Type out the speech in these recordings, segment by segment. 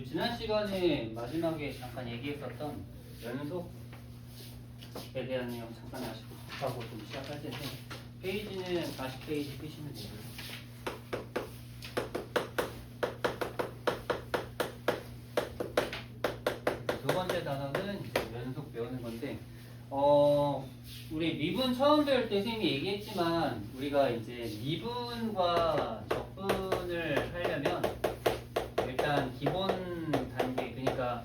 우리 지난 시간에 마지막에 잠깐 얘기했었던 연속에 대한 내용 잠깐 다시 복습하고 좀 시작할 텐데 페이지는 40페이지 펴시면 되고요. 두 번째 단어는 이제 연속 배우는 건데 우리 미분 처음 배울 때 선생님이 얘기했지만 우리가 이제 미분과 적분을 하려면 일단 기본 단계 그러니까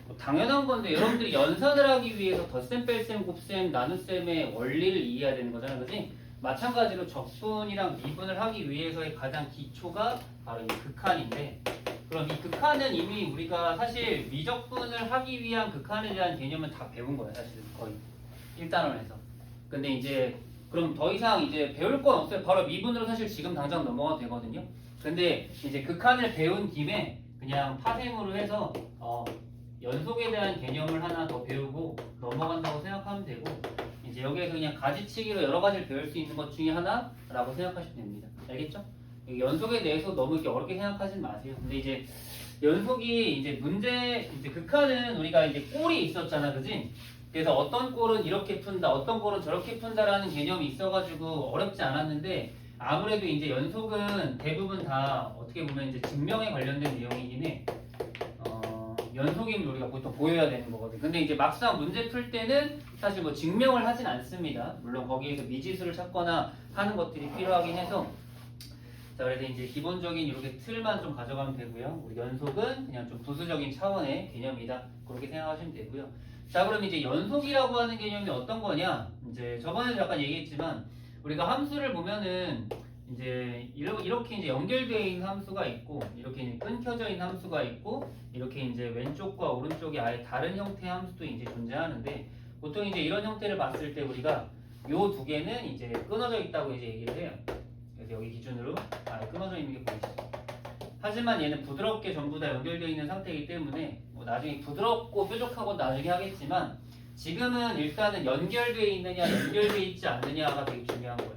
뭐 당연한 건데 여러분들이 연산을 하기 위해서 덧셈, 뺄셈, 곱셈, 나눗셈의 원리를 이해해야 되는 거잖아, 그지? 마찬가지로 적분이랑 미분을 하기 위해서의 가장 기초가 바로 이 극한인데 그럼 이 극한은 이미 우리가 사실 미적분을 하기 위한 극한에 대한 개념은 다 배운 거예요, 사실은 거의 1단원에서. 근데 이제 그럼 더 이상 이제 배울 건 없어요. 바로 미분으로 사실 지금 당장 넘어가도 되거든요. 근데 이제 극한을 배운 김에 그냥 파생으로 해서 연속에 대한 개념을 하나 더 배우고 넘어간다고 생각하면 되고 이제 여기에서 그냥 가지치기로 여러 가지를 배울 수 있는 것 중에 하나라고 생각하시면 됩니다. 알겠죠? 연속에 대해서 너무 이렇게 어렵게 생각하진 마세요. 근데 이제 연속이 이제 이제 극한은 우리가 이제 꼴이 있었잖아, 그지? 그래서 어떤 꼴은 이렇게 푼다, 어떤 꼴은 저렇게 푼다라는 개념이 있어가지고 어렵지 않았는데 아무래도 이제 연속은 대부분 다 어떻게 보면 이제 증명에 관련된 내용이긴 해. 연속이면 우리가 보통 보여야 되는 거거든. 근데 이제 막상 문제 풀 때는 사실 뭐 증명을 하진 않습니다. 물론 거기에서 미지수를 찾거나 하는 것들이 필요하긴 해서. 자, 그래서 이제 기본적인 이렇게 틀만 좀 가져가면 되고요. 우리 연속은 그냥 좀 부수적인 차원의 개념이다. 그렇게 생각하시면 되고요. 자, 그럼 이제 연속이라고 하는 개념이 어떤 거냐? 이제 저번에도 약간 얘기했지만 우리가 함수를 보면은 이제 이렇게 이제 연결되어 있는 함수가 있고 이렇게 이제 끊겨져 있는 함수가 있고 이렇게 이제 왼쪽과 오른쪽이 아예 다른 형태의 함수도 이제 존재하는데 보통 이제 이런 형태를 봤을 때 우리가 요 두 개는 이제 끊어져 있다고 이제 얘기를 해요. 그래서 여기 기준으로 아예 끊어져 있는 게 보이시죠? 하지만 얘는 부드럽게 전부 다 연결되어 있는 상태이기 때문에 뭐 나중에 부드럽고 뾰족하고 나중에 하겠지만 지금은 일단은 연결되어 있느냐 연결되어 있지 않느냐가 되게 중요한 거예요.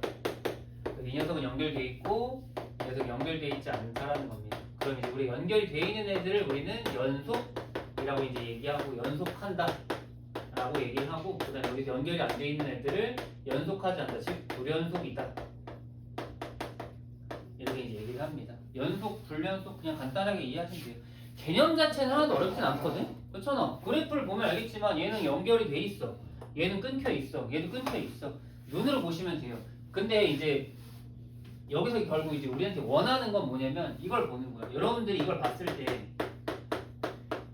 이 녀석은 연결되어 있고 이 녀석은 연결되어 있지 않다라는 겁니다. 그럼 이제 우리 연결이 되어 있는 애들을 우리는 연속이라고 이제 얘기하고 연속한다 라고 얘기를 하고 그 다음에 여기서 연결이 안 되어 있는 애들을 연속하지 않다, 즉 불연속이다 이렇게 이제 얘기를 합니다. 연속, 불연속 그냥 간단하게 이해하시면 돼요. 개념 자체는 하나도 어렵진 않거든? 그렇잖아. 그래프를 보면 알겠지만 얘는 연결이 돼 있어, 얘는 끊겨 있어, 얘도 끊겨 있어. 눈으로 보시면 돼요. 근데 이제 여기서 결국 이제 우리한테 원하는 건 뭐냐면 이걸 보는 거야. 여러분들이 이걸 봤을 때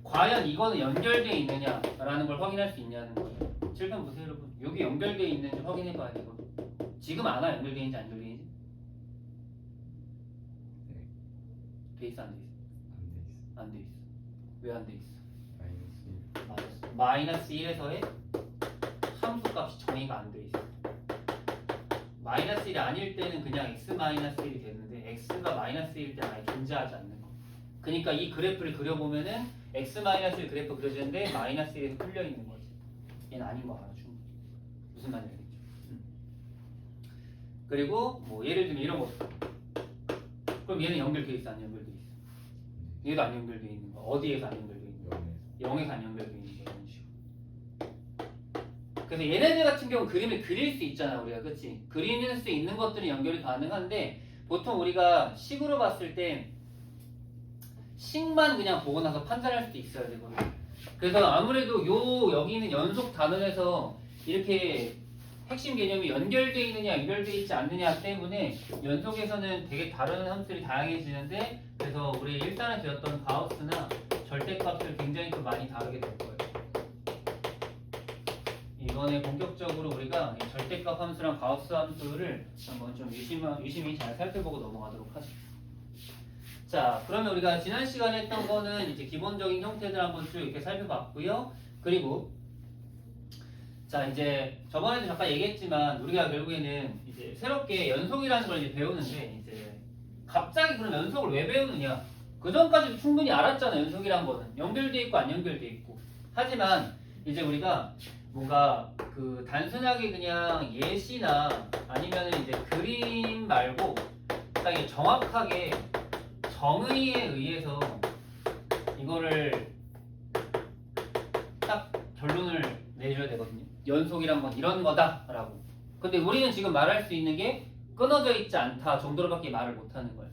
과연 이거는 연결되어 있느냐라는 걸 확인할 수 있냐는 거예요. 7번 보세요, 여러분. 여기 연결되어 있는지 확인해 봐야 되고 지금 알아? 연결되어 있는지 안 연결되어 있는지? 네. 돼 있어, 안 돼 있어? 안 돼 있어. 왜 안 돼 있어? 마이너스 1에서의 함수값이 정의가 안 돼 있어. 마이너스 1이 아닐 때는 그냥 x-1이 되는데 x가 마이너스 1일 때는 아예 존재하지 않는 거. 그러니까 이 그래프를 그려보면은 x-1 그래프 그려지는데 마이너스 1에서 풀려 있는 거지. 얘는 아닌 거 알아, 충분히. 무슨 말인지 알겠죠? 그리고 뭐 예를 들면 이런 거. 그럼 얘는 연결돼 있어, 안 연결돼 있어? 얘도 안 연결돼 있는 거. 어디에서 안 연결돼 있는 거? 0에서 안 연결돼 있는 거. 이런 식으로. 그래서 얘네들 같은 경우 그림을 그릴 수 있잖아, 우리가. 그치? 그릴 수 있는 것들은 연결이 가능한데 보통 우리가 식으로 봤을 때 식만 그냥 보고 나서 판단할 수도 있어야 되거든요. 그래서 아무래도 여기 있는 연속 단원에서 이렇게 핵심 개념이 연결되어 있느냐 연결되어 있지 않느냐 때문에 연속에서는 되게 다른 함수들이 다양해지는데 그래서 우리 일단에 배웠던 가우스나 절대값을 굉장히 또 많이 다루게 될 거예요. 이번에 본격적으로 우리가 이 절대값 함수랑 가우스 함수를 한번 좀 유심히 잘 살펴보고 넘어가도록 하죠. 자, 그러면 우리가 지난 시간에 했던 거는 이제 기본적인 형태들 한번 쭉 이렇게 살펴봤고요. 그리고 자, 이제 저번에도 잠깐 얘기했지만 우리가 결국에는 이제 새롭게 연속이라는 걸 이제 배우는데 이제 갑자기 그럼 연속을 왜 배우느냐? 그 전까지도 충분히 알았잖아. 연속이란 거는 연결돼 있고 안 연결돼 있고. 하지만 이제 우리가 뭔가 그 단순하게 그냥 예시나 아니면은 이제 그림 말고 딱 정확하게 정의에 의해서 이거를 딱 결론을 내줘야 되거든요. 연속이란 건 이런 거다라고. 근데 우리는 지금 말할 수 있는 게 끊어져 있지 않다 정도로밖에 말을 못하는 거예요.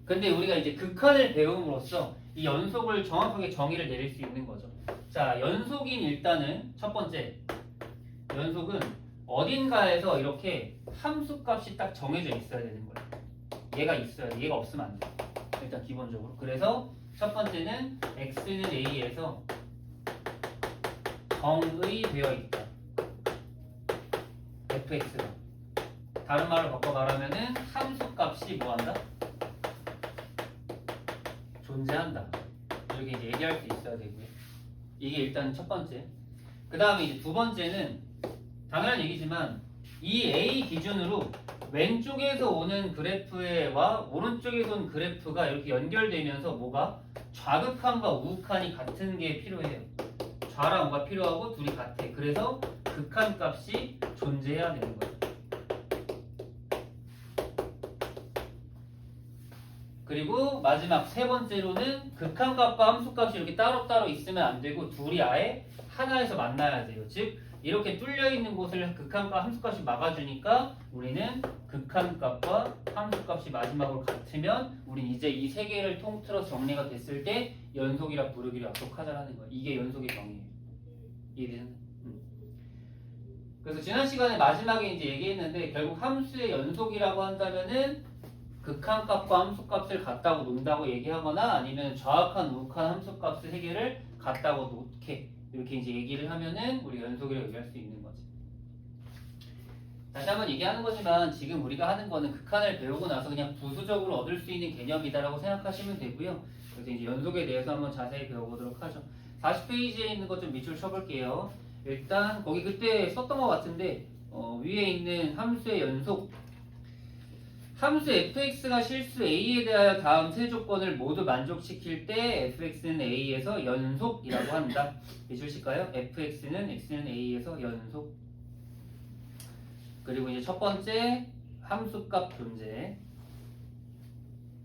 근데 우리가 이제 극한을 배움으로써 이 연속을 정확하게 정의를 내릴 수 있는 거죠. 자, 연속인 일단은 첫 번째 연속은 어딘가에서 이렇게 함수값이 딱 정해져 있어야 되는 거예요. 얘가 있어야 돼. 얘가 없으면 안 돼. 일단 기본적으로. 그래서 첫 번째는 x는 a에서 정의되어 있다. fx가. 다른 말로 바꿔 말하면은 함수값이 뭐한다? 존재한다. 이렇게 이제 얘기할 수 있어야 되고요. 이게 일단 첫 번째. 그 다음에 이제 두 번째는 당연한 얘기지만 이 A 기준으로 왼쪽에서 오는 그래프와 오른쪽에서 온 그래프가 이렇게 연결되면서 뭐가 좌극한과 우극한이 같은 게 필요해요. 좌랑 우가 필요하고 둘이 같아. 그래서 극한 값이 존재해야 되는 거예요. 그리고 마지막 세 번째로는 극한값과 함수값이 이렇게 따로따로 있으면 안 되고 둘이 아예 하나에서 만나야 돼요. 즉 이렇게 뚫려 있는 곳을 극한값, 함수값이 막아주니까 우리는 극한값과 함수값이 마지막으로 같으면 우린 이제 이 세 개를 통틀어서 정리가 됐을 때 연속이라 부르기를 약속하자라는 거예요. 이게 연속의 정의예요. 이해되셨나요? 그래서 지난 시간에 마지막에 이제 얘기했는데 결국 함수의 연속이라고 한다면은 극한값과 함수값을 같다고 논다고 얘기하거나 아니면 좌악한 우악한 함수값의 세 개를 같다고 놓게 이렇게 이제 얘기를 하면은 우리가 연속이라고 얘기할 수 있는 거지. 다시 한번 얘기하는 거지만 지금 우리가 하는 거는 극한을 배우고 나서 그냥 부수적으로 얻을 수 있는 개념이다라고 생각하시면 되고요. 그래서 이제 연속에 대해서 한번 자세히 배워보도록 하죠. 40페이지에 있는 것 좀 밑줄 쳐볼게요. 일단 거기 그때 썼던 것 같은데 위에 있는 함수의 연속 함수 fx가 실수 a에 대하여 다음 세 조건을 모두 만족시킬 때 fx는 a에서 연속이라고 한다. 해주실까요? fx는 x는 a에서 연속. 그리고 이제 첫 번째 함수값 존재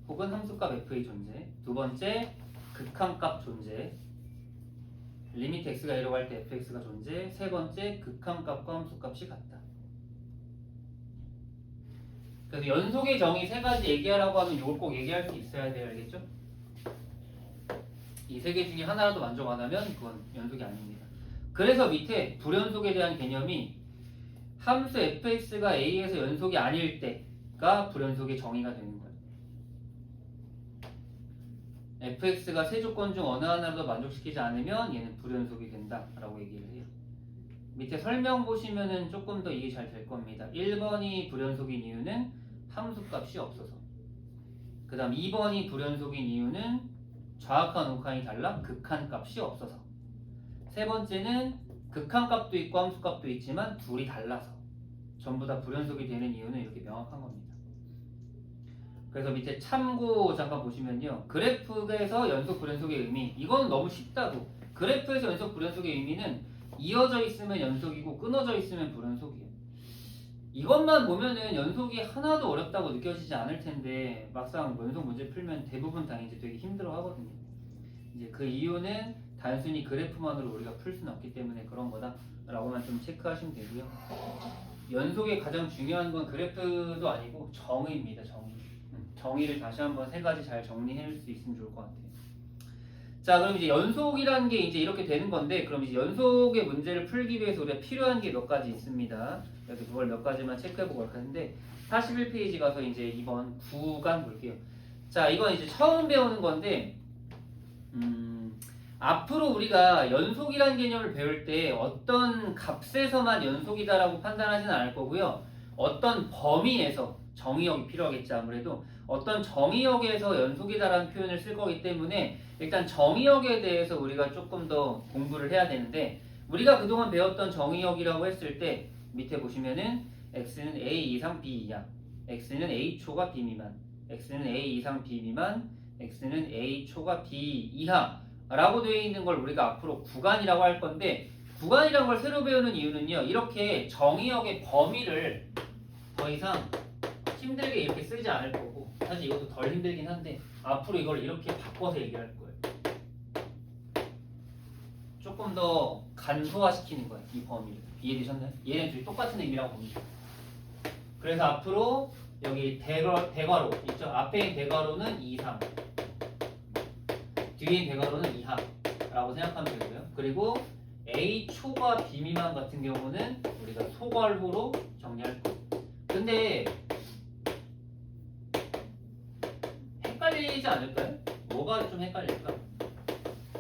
혹은 함수값 f의 존재. 두 번째 극한값 존재. 리미트 x가 1로 갈 때 fx가 존재. 세 번째 극한값과 함수값이 같다. 그래서 연속의 정의 세 가지 얘기하라고 하면 이걸 꼭 얘기할 수 있어야 돼요. 알겠죠? 이 세 개 중에 하나라도 만족 안 하면 그건 연속이 아닙니다. 그래서 밑에 불연속에 대한 개념이 함수 fx가 a에서 연속이 아닐 때가 불연속의 정의가 되는 거예요. fx가 세 조건 중 어느 하나라도 만족시키지 않으면 얘는 불연속이 된다라고 얘기를 해요. 밑에 설명 보시면은 조금 더 이해 잘 될 겁니다. 1번이 불연속인 이유는 함수값이 없어서. 그 다음 2번이 불연속인 이유는 좌악한 우악한이 달라 극한값이 없어서. 세 번째는 극한값도 있고 함수값도 있지만 둘이 달라서. 전부 다 불연속이 되는 이유는 이렇게 명확한 겁니다. 그래서 밑에 참고 잠깐 보시면요. 그래프에서 연속 불연속의 의미. 이건 너무 쉽다고. 그래프에서 연속 불연속의 의미는 이어져 있으면 연속이고 끊어져 있으면 불연속이에요. 이것만 보면은 연속이 하나도 어렵다고 느껴지지 않을 텐데 막상 연속 문제 풀면 대부분 다 이제 되게 힘들어 하거든요. 이제 그 이유는 단순히 그래프만으로 우리가 풀 수는 없기 때문에 그런 거다라고만 좀 체크하시면 되고요. 연속의 가장 중요한 건 그래프도 아니고 정의입니다. 정의를 다시 한번 세 가지 잘 정리할 수 있으면 좋을 것 같아요. 자, 그럼 이제 연속이라는 게 이제 이렇게 되는 건데, 그럼 이제 연속의 문제를 풀기 위해서 우리가 필요한 게 몇 가지 있습니다. 그래서 그걸 몇 가지만 체크해보고 갈 건데, 41페이지 가서 이제 이번 구간 볼게요. 자, 이건 이제 처음 배우는 건데, 앞으로 우리가 연속이라는 개념을 배울 때 어떤 값에서만 연속이다라고 판단하지는 않을 거고요. 어떤 범위에서 정의역이 필요하겠지 아무래도 어떤 정의역에서 연속이다라는 표현을 쓸 거기 때문에 일단 정의역에 대해서 우리가 조금 더 공부를 해야 되는데 우리가 그동안 배웠던 정의역이라고 했을 때 밑에 보시면은 x는 a 이상 b 이하 x는 a 초과 b 미만 x는 a 이상 b 미만 x는 a 초과 b 이하 라고 되어 있는 걸 우리가 앞으로 구간이라고 할 건데 구간이라는 걸 새로 배우는 이유는요. 이렇게 정의역의 범위를 더 이상 힘들게 이렇게 쓰지 않을 거고 사실 이것도 덜 힘들긴 한데 앞으로 이걸 이렇게 바꿔서 얘기할 거예요. 조금 더 간소화시키는 거예요. 이 범위를. 이해되셨나요? 얘네 둘이 똑같은 의미라고 봅니다. 그래서 앞으로 여기 대괄호 있죠? 앞에 있는 대괄호는 2, 3, 뒤에 있는 대괄호는 2, 4라고 생각하면 되고요. 그리고 A 초과 B 미만 같은 경우는 우리가 소괄호로 정리할 거예요. 근데 헷갈리지 않을까요? 뭐가 좀 헷갈릴까?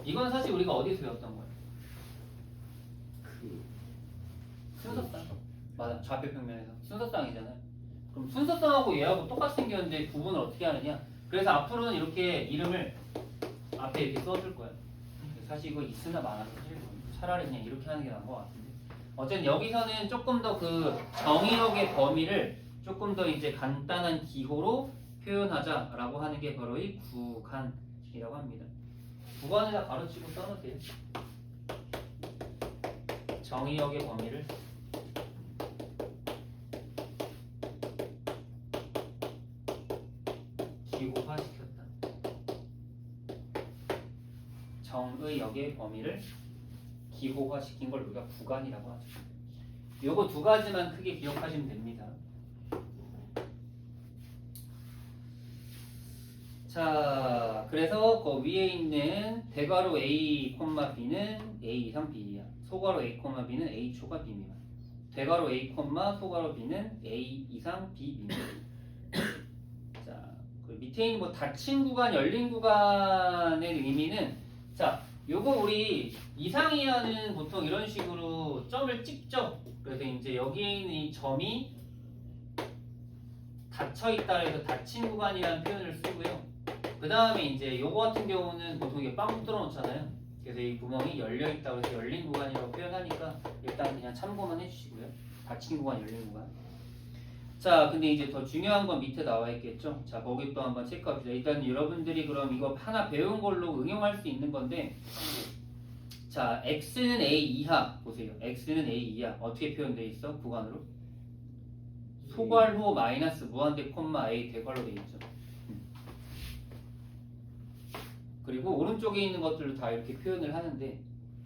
이건 사실 우리가 어디서 배웠던 거예요? 순서쌍. 맞아. 좌표 평면에서 순서쌍이잖아요. 그럼 순서쌍하고 얘하고 똑같이 생겼는데 구분을 어떻게 하느냐? 그래서 앞으로는 이렇게 이름을 앞에 이렇게 써줄 거예요. 사실 이거 있으나 마나도 차라리 그냥 이렇게 하는 게 나은 것 같은데. 어쨌든 여기서는 조금 더 그 정의역의 범위를 조금 더 이제 간단한 기호로 표현하자라고 하는 게 바로 이 구간이라고 합니다. 구간에다 가로치고 써놓으세요. 정의역의 범위를 기호화시켰다. 정의역의 범위를 기호화시킨 걸 우리가 구간이라고 하죠. 요거 두 가지만 크게 기억하시면 됩니다. 자, 그래서 그 위에 있는 대괄호 A, B는 A 이상 B 이하, 소괄호 A, B는 A 초과 B 미만, 대괄호 A, 소괄호 B는 A 이상 B 미만. 자, 그 밑에 있는 뭐 닫힌 구간, 열린 구간의 의미는 자, 요거 우리 이상 이하는 보통 이런 식으로 점을 찍죠. 그래서 이제 여기에 있는 이 점이 닫혀 있다 해서 닫힌 구간이라는 표현을 쓰고요. 그 다음에 이제 요거 같은 경우는 보통 이게 빵 뚫어 놓잖아요. 그래서 이 구멍이 열려 있다고 해서 열린 구간이라고 표현하니까 일단 그냥 참고만 해주시고요. 닫힌 구간, 열린 구간. 자, 근데 이제 더 중요한 건 밑에 나와 있겠죠. 자, 거기 또 한번 체크합시다. 일단 여러분들이 그럼 이거 하나 배운 걸로 응용할 수 있는 건데, 자, x는 a 이하 보세요. x는 a 이하 어떻게 표현되어 있어? 구간으로 소괄호 마이너스 무한대 콤마 a 대괄호 되어 있죠. 그리고 오른쪽에 있는 것들도 다 이렇게 표현을 하는데,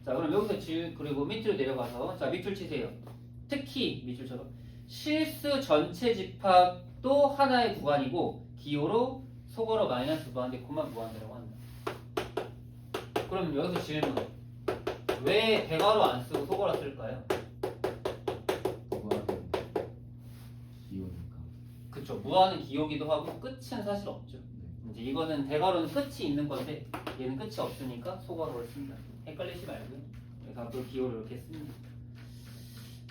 자, 그럼 여기서 그리고 밑으로 내려가서 자, 밑줄 치세요. 특히 밑줄처럼 실수 전체 집합도 하나의 구간이고 기호로 소괄호 마이너스 무한대 콤마 무한대라고 한다. 그럼 여기서 질문, 왜 대괄호 안 쓰고 소괄호 쓸까요? 무한은 기호니까. 그쵸, 무한은 기호기도 하고 끝은 사실 없죠. 이제 이거는 대괄호는 끝이 있는 건데 얘는 끝이 없으니까 소괄호를 씁니다. 헷갈리지 말고요. 그래서 앞으로 기호를 이렇게 씁니다.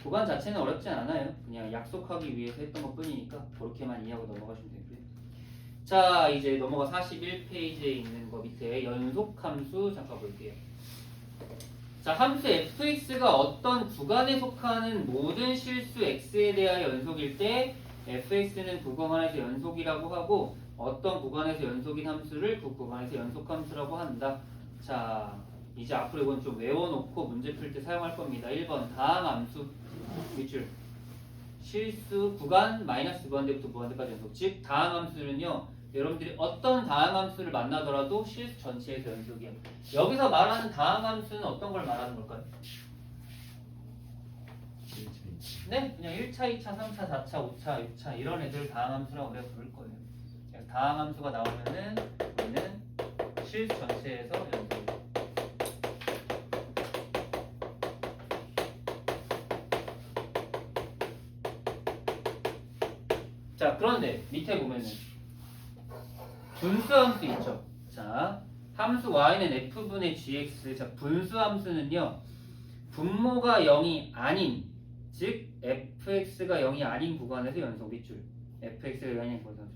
구간 자체는 어렵지 않아요. 그냥 약속하기 위해서 했던 것 뿐이니까 그렇게만 이해하고 넘어가시면 되고요. 자, 이제 넘어가 41페이지에 있는 거 밑에 연속함수 잠깐 볼게요. 자, 함수 fx가 어떤 구간에 속하는 모든 실수 x에 대하여 연속일 때 fx는 그 구간에서 연속이라고 하고 어떤 구간에서 연속인 함수를 그 구간에서 연속함수라고 한다. 자, 이제 앞으로 이건 좀 외워놓고 문제 풀 때 사용할 겁니다. 1번 다항 함수 밑줄 실수 구간 마이너스 무한대부터 무한대까지 연속. 즉 다항 함수는요, 여러분들이 어떤 다항 함수를 만나더라도 실수 전체에서 연속이에요. 여기서 말하는 다항 함수는 어떤 걸 말하는 걸까요? 네, 그냥 1차, 2차, 3차, 4차, 5차, 6차 이런 애들 다항 함수라고 우리가 부를 거예요. 그래서 다항 함수가 나오면은 우리는 실수 전체에서 연속. 자, 그런데 밑에 보면은 분수함수 있죠. 자, 함수 y는 f분의 gx. 자, 분수함수는요, 분모가 0이 아닌, 즉 fx가 0이 아닌 구간에서 연속 밑줄. fx가 0이 아닌 구간에서.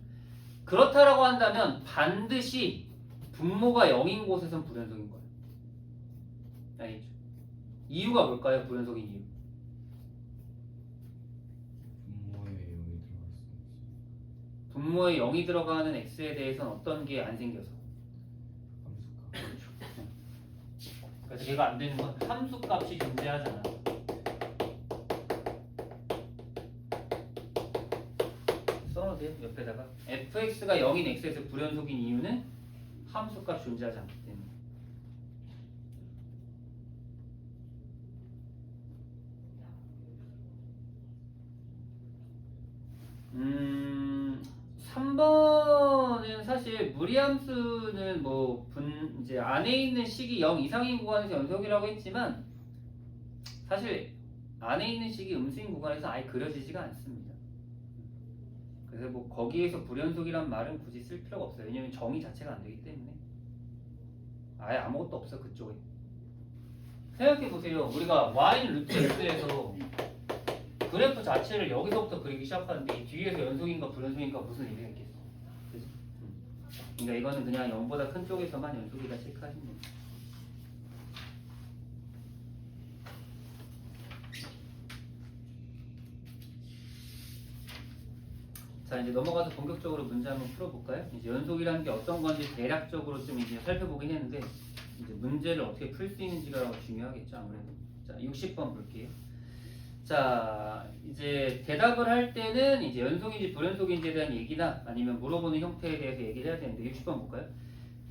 그렇다라고 한다면 반드시 분모가 0인 곳에선 불연속인 거예요. 알겠죠? 이유가 뭘까요? 불연속인 이유. 분모에 0이 들어가는 x에 대해서는 어떤 게 안 생겨서? 함수값. 그래서 걔가 안 되는 건 함수값이 존재하잖아. 써도 돼요? 옆에다가 fx가 0인 x에서 불연속인 이유는 함수값 존재하지 않기 때문에. 3번은 사실 무리함수는 뭐 이제 안에 있는 식이 0 이상인 구간에서 연속이라고 했지만 사실 안에 있는 식이 음수인 구간에서 아예 그려지지가 않습니다. 그래서 뭐 거기에서 불연속이란 말은 굳이 쓸 필요가 없어요. 왜냐면 정의 자체가 안 되기 때문에 아예 아무것도 없어 그쪽에. 생각해 보세요. 우리가 y 루트 x에서 그래프 자체를 여기서부터 그리기 시작하는데 이 뒤에서 연속인가 불연속인가 무슨 의미가 있겠어? 그지? 그러니까 이거는 그냥 0보다 큰 쪽에서만 연속이다 체크하시면 됩니다. 자, 이제 넘어가서 본격적으로 문제 한번 풀어볼까요? 이제 연속이라는 게 어떤 건지 대략적으로 좀 이제 살펴보긴 했는데 이제 문제를 어떻게 풀 수 있는지가 중요하겠죠, 아무래도. 자, 60번 볼게요. 자, 이제 대답을 할 때는 이제 연속인지 불연속인지에 대한 얘기나 아니면 물어보는 형태에 대해서 얘기를 해야 되는데 60번 볼까요?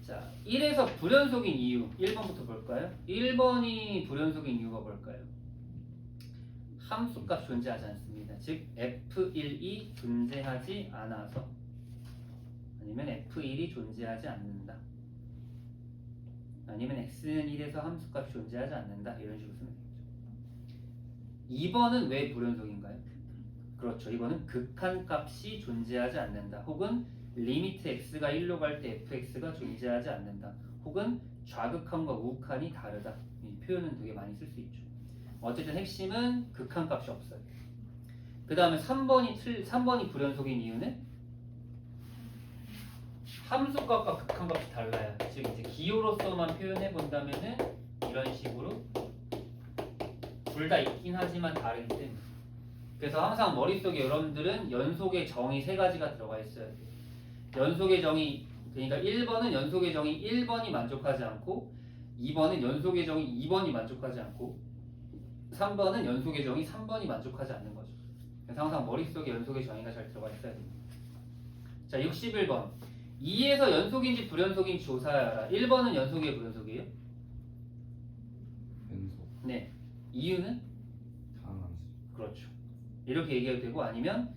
자, 1에서 불연속인 이유 1번부터 볼까요? 1번이 불연속인 이유가 뭘까요? 함수값 존재하지 않습니다. 즉 F1이 존재하지 않아서 아니면 F1이 존재하지 않는다. 아니면 X는 1에서 함수값이 존재하지 않는다. 이런 식으로 쓰면 되겠죠. 2번은 왜 불연속인가요? 그렇죠. 이거는 극한값이 존재하지 않는다. 혹은 리미트 x가 1로 갈 때 fx가 존재하지 않는다. 혹은 좌극한과 우극한이 다르다. 이 표현은 되게 많이 쓸 수 있죠. 어쨌든 핵심은 극한값이 없어요. 그 다음에 3번이 불연속인 이유는 함수값과 극한값이 달라요. 즉 이제 기호로서만 표현해 본다면은 이런 식으로 둘 다 있긴 하지만 다르기 때문에. 그래서 항상 머릿속에 여러분들은 연속의 정의 세 가지가 들어가 있어야 돼요. 연속의 정의, 그러니까 1번은 연속의 정의 1번이 만족하지 않고 2번은 연속의 정의 2번이 만족하지 않고 3번은 연속의 정의 3번이 만족하지 않는 거죠. 그래서 항상 머릿속에 연속의 정의가 잘 들어가 있어야 됩니다. 자, 61번. 2에서 연속인지 불연속인지 조사하라. 1번은 연속이에요, 불연속이에요? 연속. 네. 이유는? 상함수. 그렇죠. 이렇게 얘기해도 되고 아니면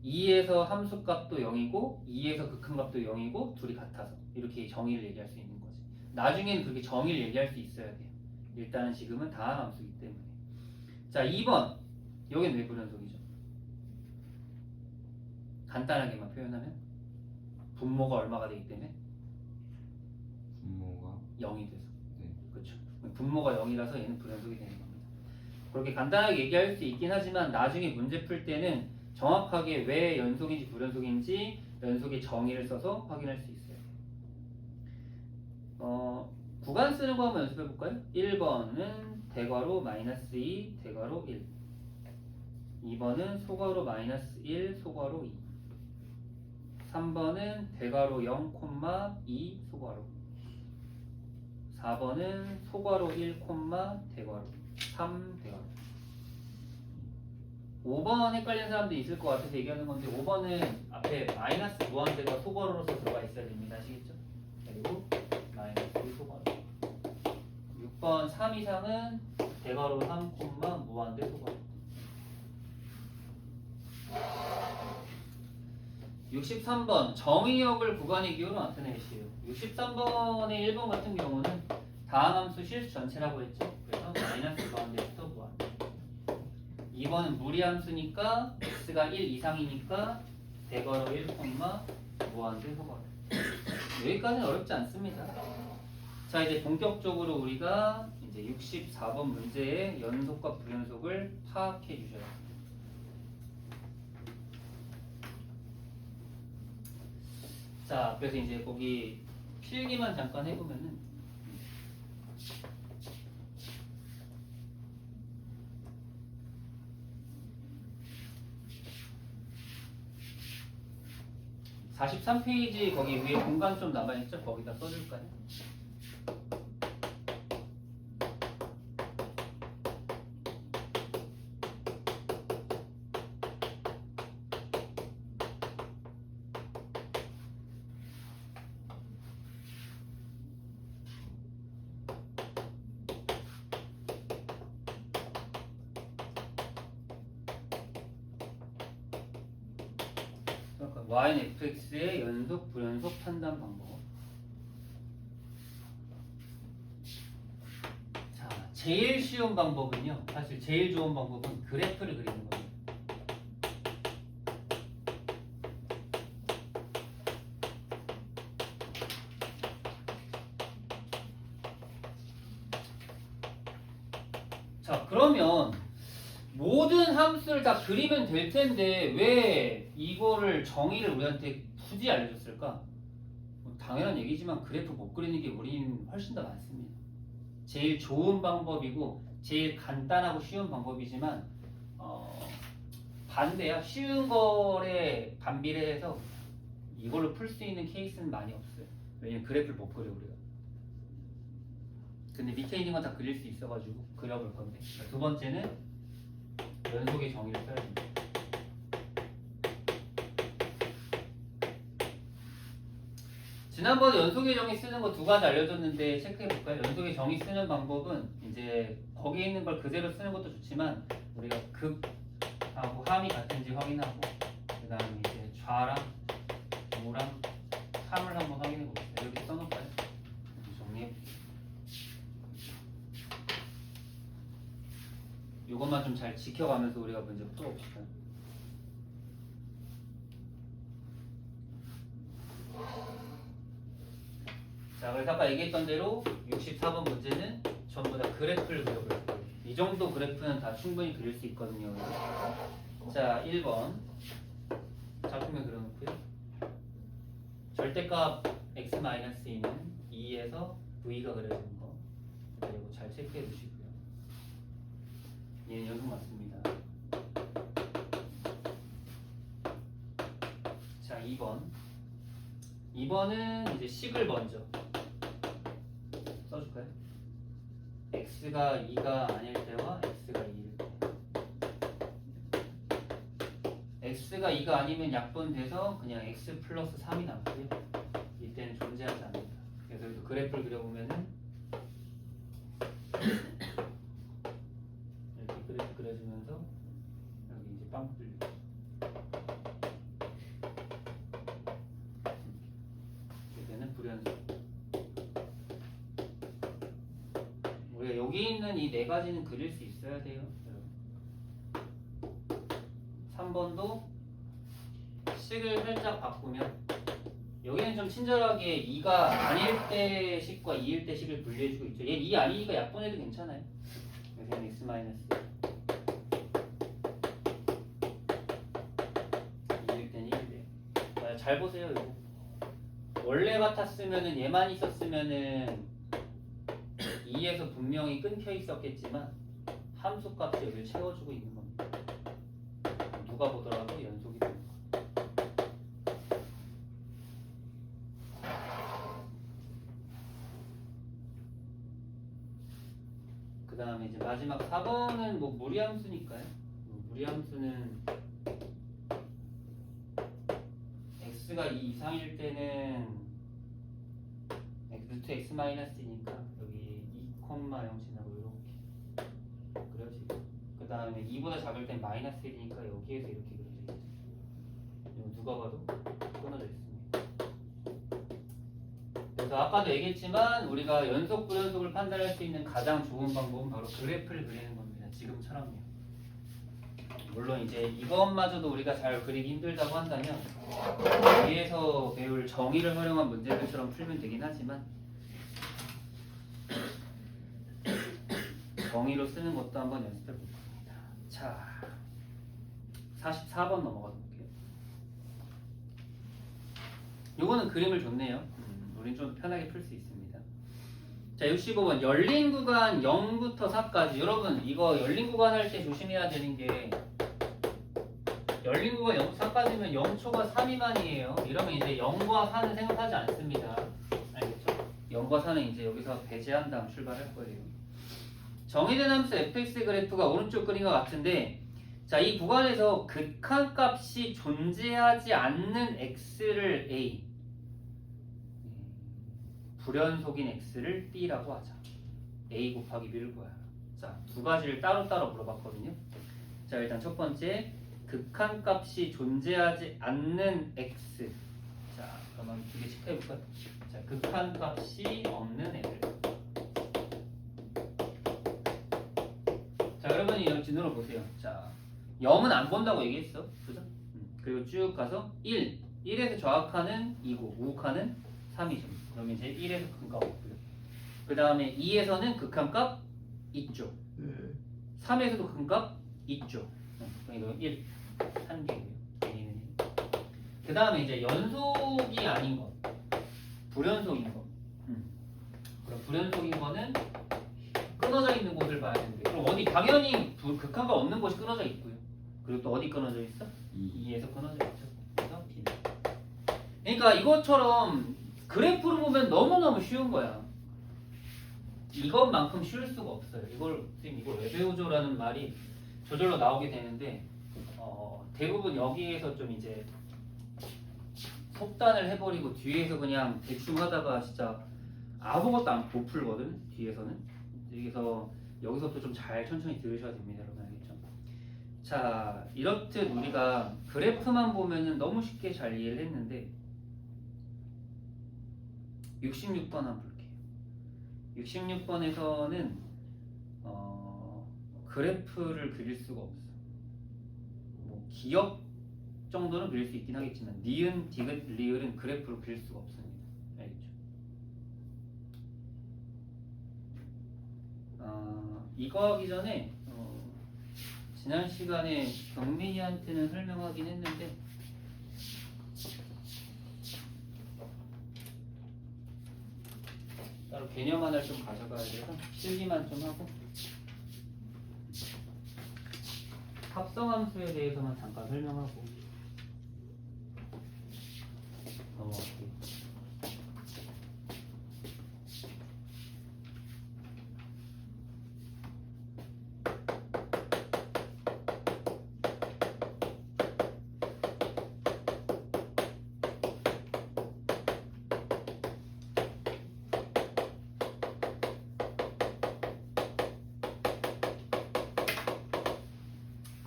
2에서 함수값도 0이고 2에서 극한값도 0이고 둘이 같아서 이렇게 정의를 얘기할 수 있는 거지. 나중에는 그렇게 정의를 얘기할 수 있어야 돼요. 일단은 지금은 다항함수이기 때문에. 자, 2번. 여기는 왜 불연속이죠? 간단하게만 표현하면 분모가 얼마가 되기 때문에 분모가 0이 돼서. 네. 그렇죠. 분모가 0이라서 얘는 불연속이 되는 겁니다. 그렇게 간단하게 얘기할 수 있긴 하지만 나중에 문제 풀 때는 정확하게 왜 연속인지 불연속인지 연속의 정의를 써서 확인할 수 있어요. 구간 쓰는 거 한번 연습해 볼까요? 1번은 대괄호 -2 대괄호 1 2번은 소괄호 -1 소괄호 2 3번은 대괄호 0, 2 소괄호 4번은 소괄호 1, 대괄호 3 대괄호 5번 헷갈리는 사람들이 있을 것 같아서 얘기하는 건데 5번은 앞에 마이너스 무한대가 소괄호로서 들어가 있어야 됩니다. 아시겠죠? 그리고 마이너스 소괄호 6번 3 이상은 대괄호 3, 무한대 소괄호 63번 정의역을 구간의 기호로 나타내시오. 63번의 1번 같은 경우는 다항함수 실수 전체라고 했죠. 그래서 마이너스 무한대부터 무한대 2번은 무리함수니까 x가 1 이상이니까 대괄호 1, 무한대 소괄호 여기까지는 어렵지 않습니다. 자, 이제 본격적으로 우리가 이제 64번 문제의 연속과 불연속을 파악해 주셔야 합니다. 자, 그래서 이제 거기 필기만 잠깐 해보면은 (43페이지) 거기 위에 공간 좀 남아있죠? 거기다 써줄까요? y는 fx의 연속 불연속 판단 방법. 자, 제일 쉬운 방법은요. 사실 제일 좋은 방법은 그래프를 그리는 겁니다. 자, 그러면 모든 함수를 다 그리면 될 텐데 왜 이거를 정의를 우리한테 굳이 알려줬을까? 뭐 당연한 얘기지만 그래프 못 그리는 게 우리는 훨씬 더 많습니다. 제일 좋은 방법이고 제일 간단하고 쉬운 방법이지만 반대야. 쉬운 거에 반비례해서 이걸로 풀 수 있는 케이스는 많이 없어요. 왜냐면 그래프를 못 그려 우리가. 근데 밑에 있는 건 다 그릴 수 있어가지고 그려볼 건데. 두 번째는 연속의 정의를 써야 됩니다. 지난번에 연속의 정의 쓰는 거 두 가지 알려줬는데 체크해볼까요? 연속의 정의 쓰는 방법은 이제 거기에 있는 걸 그대로 쓰는 것도 좋지만 우리가 극하고 함이 같은지 확인하고 그 다음에 이제 좌랑 우랑 3을 한번 확인해봅시다. 이렇게 써놓을까요? 정리해볼게요. 이것만 좀 잘 지켜가면서 우리가 문제 풀어봅시다. 자, 그래서 아까 얘기했던 대로 64번 문제는 전부 다 그래프를 그려볼 거예요. 이 정도 그래프는 다 충분히 그릴 수 있거든요. 자, 1번 작품에 그려놓고요. 절대값 x-2는 2에서 v가 그려지는 거 그리고 잘 체크해 주시고요. 얘는 연속 맞습니다. 자, 2번은 이제 식을 먼저 써줄까요? x가 2가 아닐 때와 x가 2일 때. x가 2가 아니면 약분돼서 그냥 x 플러스 3이 남고요. 이때는 존재하지 않는다. 그래서 여기서 그래프를 그려보면은 이렇게 그래프 그려주면서 여기 이제 빵 뚫리고 이때는 불연속. 우리가 여기 있는 이 네 가지는 그릴 수 있어야 돼요. 3번도 식을 살짝 바꾸면 여기는 좀 친절하게 2가 아닐 때 식과 2일 때 식을 분리해주고 있죠. 얘 2 아니니까 약분해도 괜찮아요. 여기는 x 마이너스 2일 때는 1대. 잘 보세요. 이거 원래 같았으면은 얘만 있었으면은 2에서 분명히 끊겨 있었겠지만 함수 값이 여기를 채워주고 있는 겁니다. 누가 보더라도 연속이 됩니다. 그 다음에 이제 마지막 4번은 뭐 무리함수니까요. 무리함수는 x가 2 이상일 때는 루트 x-2니까 여기 2,0 지나고 이렇게 그려지고 그 다음에 2보다 작을 땐 마이너스 1이니까 여기에서 이렇게 그려지겠죠. 이거 누가 봐도 끊어져 있습니다. 그래서 아까도 얘기했지만 우리가 연속 불연속을 판단할 수 있는 가장 좋은 방법은 바로 그래프를 그리는 겁니다. 지금처럼요. 물론 이제 이것마저도 우리가 잘 그리기 힘들다고 한다면 위에서 배울 정의를 활용한 문제들처럼 풀면 되긴 하지만 정의로 쓰는 것도 한번 연습해 볼 겁니다. 자, 44번 넘어가 볼게요. 요거는 그림을 줬네요. 우린 좀 편하게 풀 수 있습니다. 자, 65번 열린 구간 0부터 4까지. 여러분 이거 열린 구간 할 때 조심해야 되는 게 열린 구간 0부터 4까지면 0초가 3 미만이에요. 이러면 이제 0과 4는 생각하지 않습니다. 알겠죠? 0과 4는 이제 여기서 배제한 다음 출발할 거예요. 정의된 함수 fx 그래프가 오른쪽 그림과 같은데 자, 이 구간에서 극한값이 존재하지 않는 x를 a 불연속인 x를 b라고 하자. a 곱하기 b를 구하라. 자, 두 가지를 따로따로 물어봤거든요. 자, 일단 첫 번째 극한값이 존재하지 않는 x. 자, 그러면 두 개씩 해볼까요? 자, 극한값이 없는 애들. 자, 여러분이 여기 진으로 보세요. 자, 0은 안 본다고 얘기했어. 그죠? 그리고 쭉 가서 1. 1에서 좌극하는 2고 우극하는 3이죠. 그러면 이제 1에서 극한값 없고요. 그 다음에 2에서는 극한값 있죠. 3에서도 극한값 있죠. 그러니까 1. 한 개고요. 그 다음에 이제 연속이 아닌 것. 불연속인 것. 그럼 불연속인 거는 끊어져 있는 곳을 봐야 되는데 그럼 어디 당연히 극한가 없는 곳이 끊어져 있고요. 그리고 또 어디 끊어져 있어? 2에서 끊어져 있죠. 그래서 B. 그러니까 이것처럼 그래프로 보면 너무너무 쉬운 거야. 이것만큼 쉬울 수가 없어요. 이걸 선생님 이걸 왜 배우죠라는 말이 저절로 나오게 되는데 대부분 여기에서 좀 이제 속단을 해버리고 뒤에서 그냥 대충 하다가 진짜 아무것도 못 풀거든. 뒤에서는. 여기서부터 좀 잘 천천히 들으셔야 됩니다. 여러분 알겠죠? 자, 이렇듯 우리가 그래프만 보면은 너무 쉽게 잘 이해를 했는데 66번 한번 볼게요. 66번에서는 그래프를 그릴 수가 없어. 뭐 기억 정도는 그릴 수 있긴 하겠지만 니은, 디귿, 리을은 그래프로 그릴 수가 없습니다. 알겠죠? 이거 하기 전에 지난 시간에 경민이한테는 설명하긴 했는데 따로 개념 하나를 좀 가져가야 돼서 실기만 좀 하고 합성함수에 대해서만 잠깐 설명하고 넘어갈게요.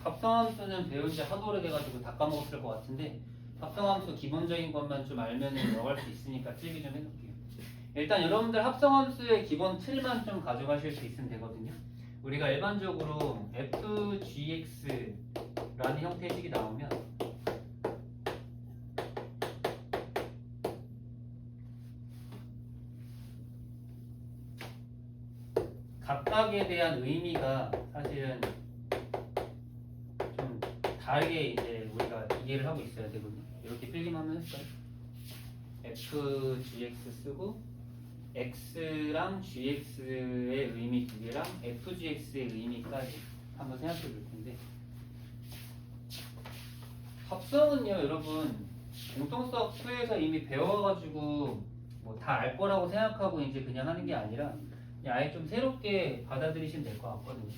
합성함수는 배운 지 하도 오래돼가지고 다 까먹었을 것 같은데 합성함수 기본적인 것만 좀 알면 넘어갈 수 있으니까 필기 좀 해놓을게요. 일단 여러분들 합성함수의 기본 틀만 좀 가져가실 수 있으면 되거든요. 우리가 일반적으로 fgx라는 형태의 식이 나오면 각각에 대한 의미가 사실은 좀 다르게 이제 우리가 이해를 하고 있어야 되거든요. 이렇게 필기만 하면 할까요? fgx 쓰고 x랑 gx의 의미 두 개랑 fgx의 의미까지 한번 생각해 볼 텐데 합성은요 여러분 공통수학 2에서 이미 배워가지고 뭐 다 알 거라고 생각하고 이제 그냥 하는 게 아니라 그냥 아예 좀 새롭게 받아들이시면 될 것 같거든요.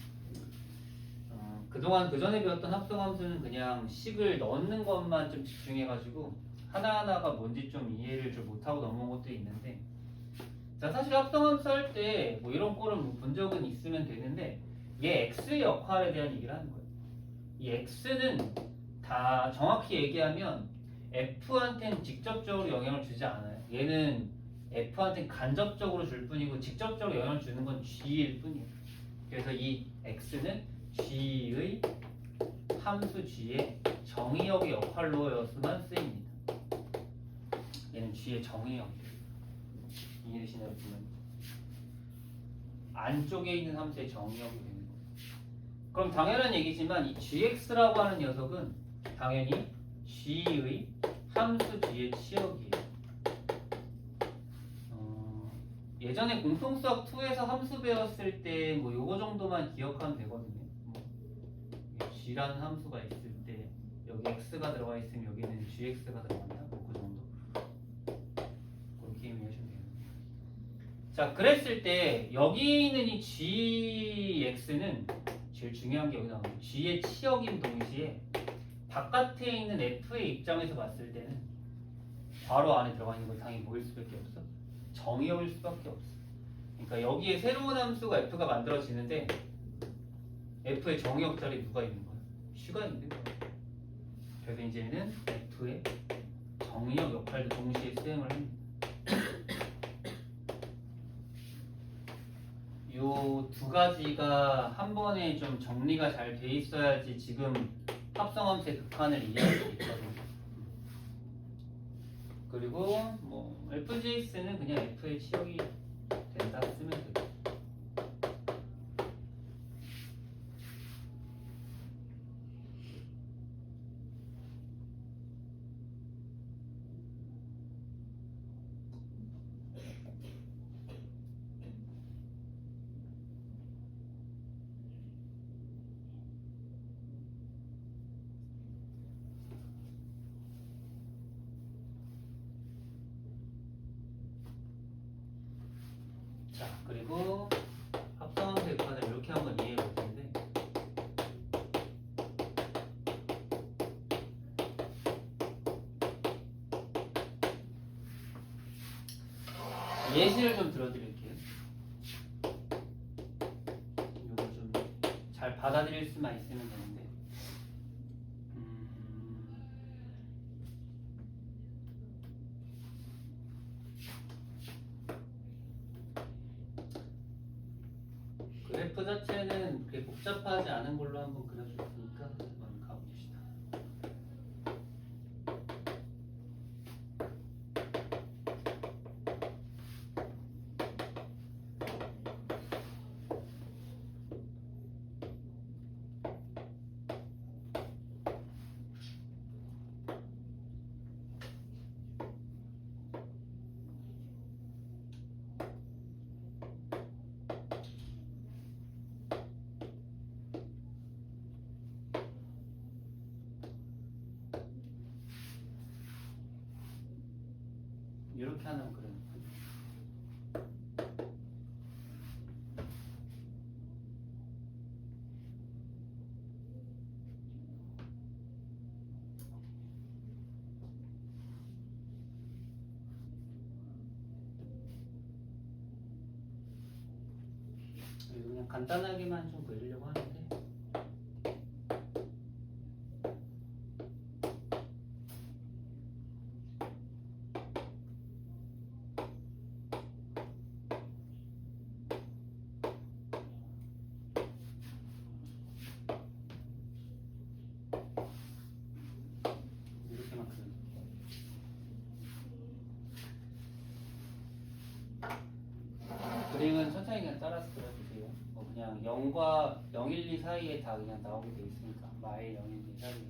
그동안 그 전에 배웠던 합성함수는 그냥 식을 넣는 것만 좀 집중해가지고 하나하나가 뭔지 좀 이해를 좀 못하고 넘어온 것도 있는데 자 사실 합성함수 할 때 뭐 이런 꼴을 본 적은 있으면 되는데 얘 x의 역할에 대한 얘기를 하는 거예요. 이 x는 다 정확히 얘기하면 f한테는 직접적으로 영향을 주지 않아요. 얘는 f한테는 간접적으로 줄 뿐이고 직접적으로 영향을 주는 건 g일 뿐이에요. 그래서 이 x는 g의 함수 g의 정의역의 역할로서만 쓰입니다. 얘는 g의 정의역이에요. 이해되시나요? 보면 안쪽에 있는 함수의 정의역이 되는 거예요. 그럼 당연한 얘기지만 이 gx라고 하는 녀석은 당연히 g의 함수 g의 치역이에요. 예전에 공통수학 2에서 함수 배웠을 때 뭐 요거 정도만 기억하면 되거든요. g라는 함수가 있을 때 여기 x가 들어가 있으면 여기는 gx가 들어간다. 뭐 그 정도. 그렇게 이해하시면 돼요. 자, 그랬을 때 여기 있는 이 gx는 제일 중요한 게 여기 나오는 g의 치역인 동시에 바깥에 있는 f의 입장에서 봤을 때는 바로 안에 들어가 있는 건 당연히 뭐일 수밖에 없어? 정의역일 수밖에 없어. 그러니까 여기에 새로운 함수가 f가 만들어지는데 f의 정의역 자리에 누가 있는 거야? 슈가 있는 거야. 그래서 이제 얘는 F의 정의역 역할도 동시에 수행을 합니다. 요 두 가지가 한 번에 좀 정리가 잘 돼 있어야지 지금 합성함수의 극한을 이해할 수 있거든요. 그리고 뭐 FGX는 그냥 F의 치역이 된다 쓰면 돼요. 자, 그리고 합성함수의 극한을 이렇게 한번 이해해 볼 텐데 예시를 좀 들어드릴게요. 이거 좀 잘 받아들일 수만 있으면 되는데 그래프 자체는 그렇게 복잡하지 않은 걸로 한번 그려줬으니까 한번 가봅시다. 이렇게 하나 그려요. 그냥 간단하게만 좀 그리려고 하는데 이렇게만 그려요. 그림은 천천히 그냥 따라서 그려주세요. 뭐 그냥 0과 0, 1, 2 사이에 다 그냥 나오게 돼 있으니까 마일 0, 1, 2 사이에서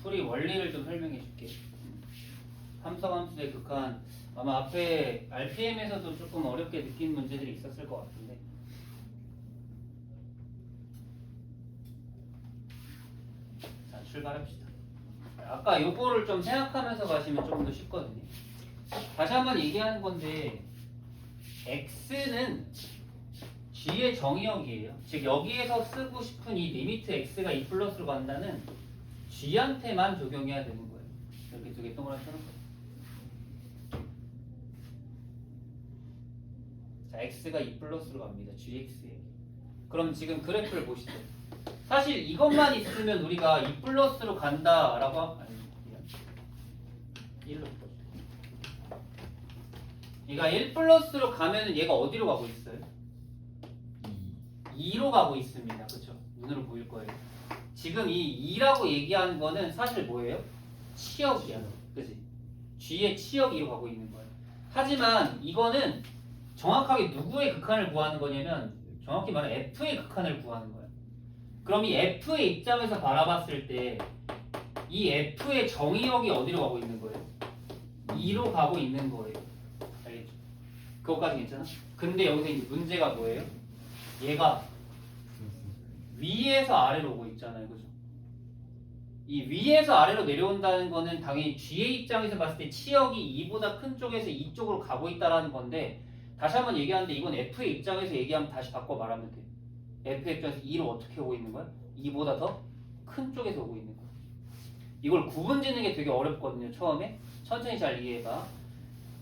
풀이 원리를 좀 설명해 줄게. 함성함수의 극한 아마 앞에 RPM에서도 조금 어렵게 느낀 문제들이 있었을 것 같은데 자 출발합시다. 아까 요거를 좀 생각하면서 가시면 조금 더 쉽거든요. 다시 한번 얘기하는 건데 x는 g의 정의역이에요. 즉 여기에서 쓰고 싶은 이 리미트 x가 2 플러스로 간다는 g한테만 적용해야 되는 거예요. 이렇게 두 개 동그라미 쳐놓고 자 x가 2 플러스로 갑니다. gx에 그럼 지금 그래프를 보시죠. 사실 이것만 있으면 우리가 2 플러스로 간다라고 아니 1로 얘가 1 플러스로 가면은 얘가 어디로 가고 있어요? 2로 가고 있습니다. 그렇죠? 눈으로 보일 거예요. 지금 이 2라고 얘기하는 거는 사실 뭐예요? 치역이야. 그치? G의 치역 2로 가고 있는 거예요. 하지만 이거는 정확하게 누구의 극한을 구하는 거냐면 정확히 말하면 F의 극한을 구하는 거예요. 그럼 이 F의 입장에서 바라봤을 때 이 F의 정의역이 어디로 가고 있는 거예요? 2로 가고 있는 거예요. 알겠죠? 그것까지 괜찮아? 근데 여기서 이제 문제가 뭐예요? 얘가 위에서 아래로 오고 있잖아요. 그죠? 이 위에서 아래로 내려온다는 거는 당연히 G의 입장에서 봤을 때 치역이 2보다 큰 쪽에서 이쪽으로 가고 있다는 건데 다시 한번 얘기하는데 이건 F의 입장에서 얘기하면 다시 바꿔 말하면 돼요. F의 입장에서 2로 어떻게 오고 있는 거야? 2보다 더 큰 쪽에서 오고 있는 거야. 이걸 구분 짓는 게 되게 어렵거든요. 처음에 천천히 잘 이해해봐.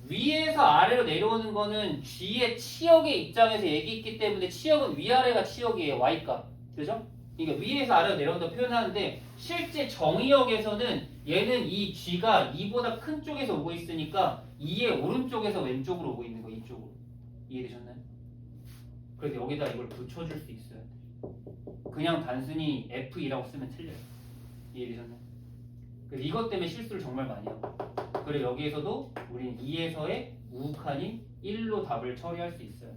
위에서 아래로 내려오는 거는 G의 치역의 입장에서 얘기했기 때문에 치역은 위아래가 치역이에요. Y값. 그죠? 그러니까 위에서 아래로 내려온다고 표현하는데 실제 정의역에서는 얘는 이 G가 2보다 큰 쪽에서 오고 있으니까 2의 오른쪽에서 왼쪽으로 오고 있는 거 이쪽으로. 이해되셨나요? 그래서 여기다 이걸 붙여줄 수 있어야 돼. 그냥 단순히 F2라고 쓰면 틀려요. 이해되셨나요? 그래서 이것 때문에 실수를 정말 많이 하고. 그리고 여기에서도 우리는 2에서의 우극한인 1로 답을 처리할 수 있어요.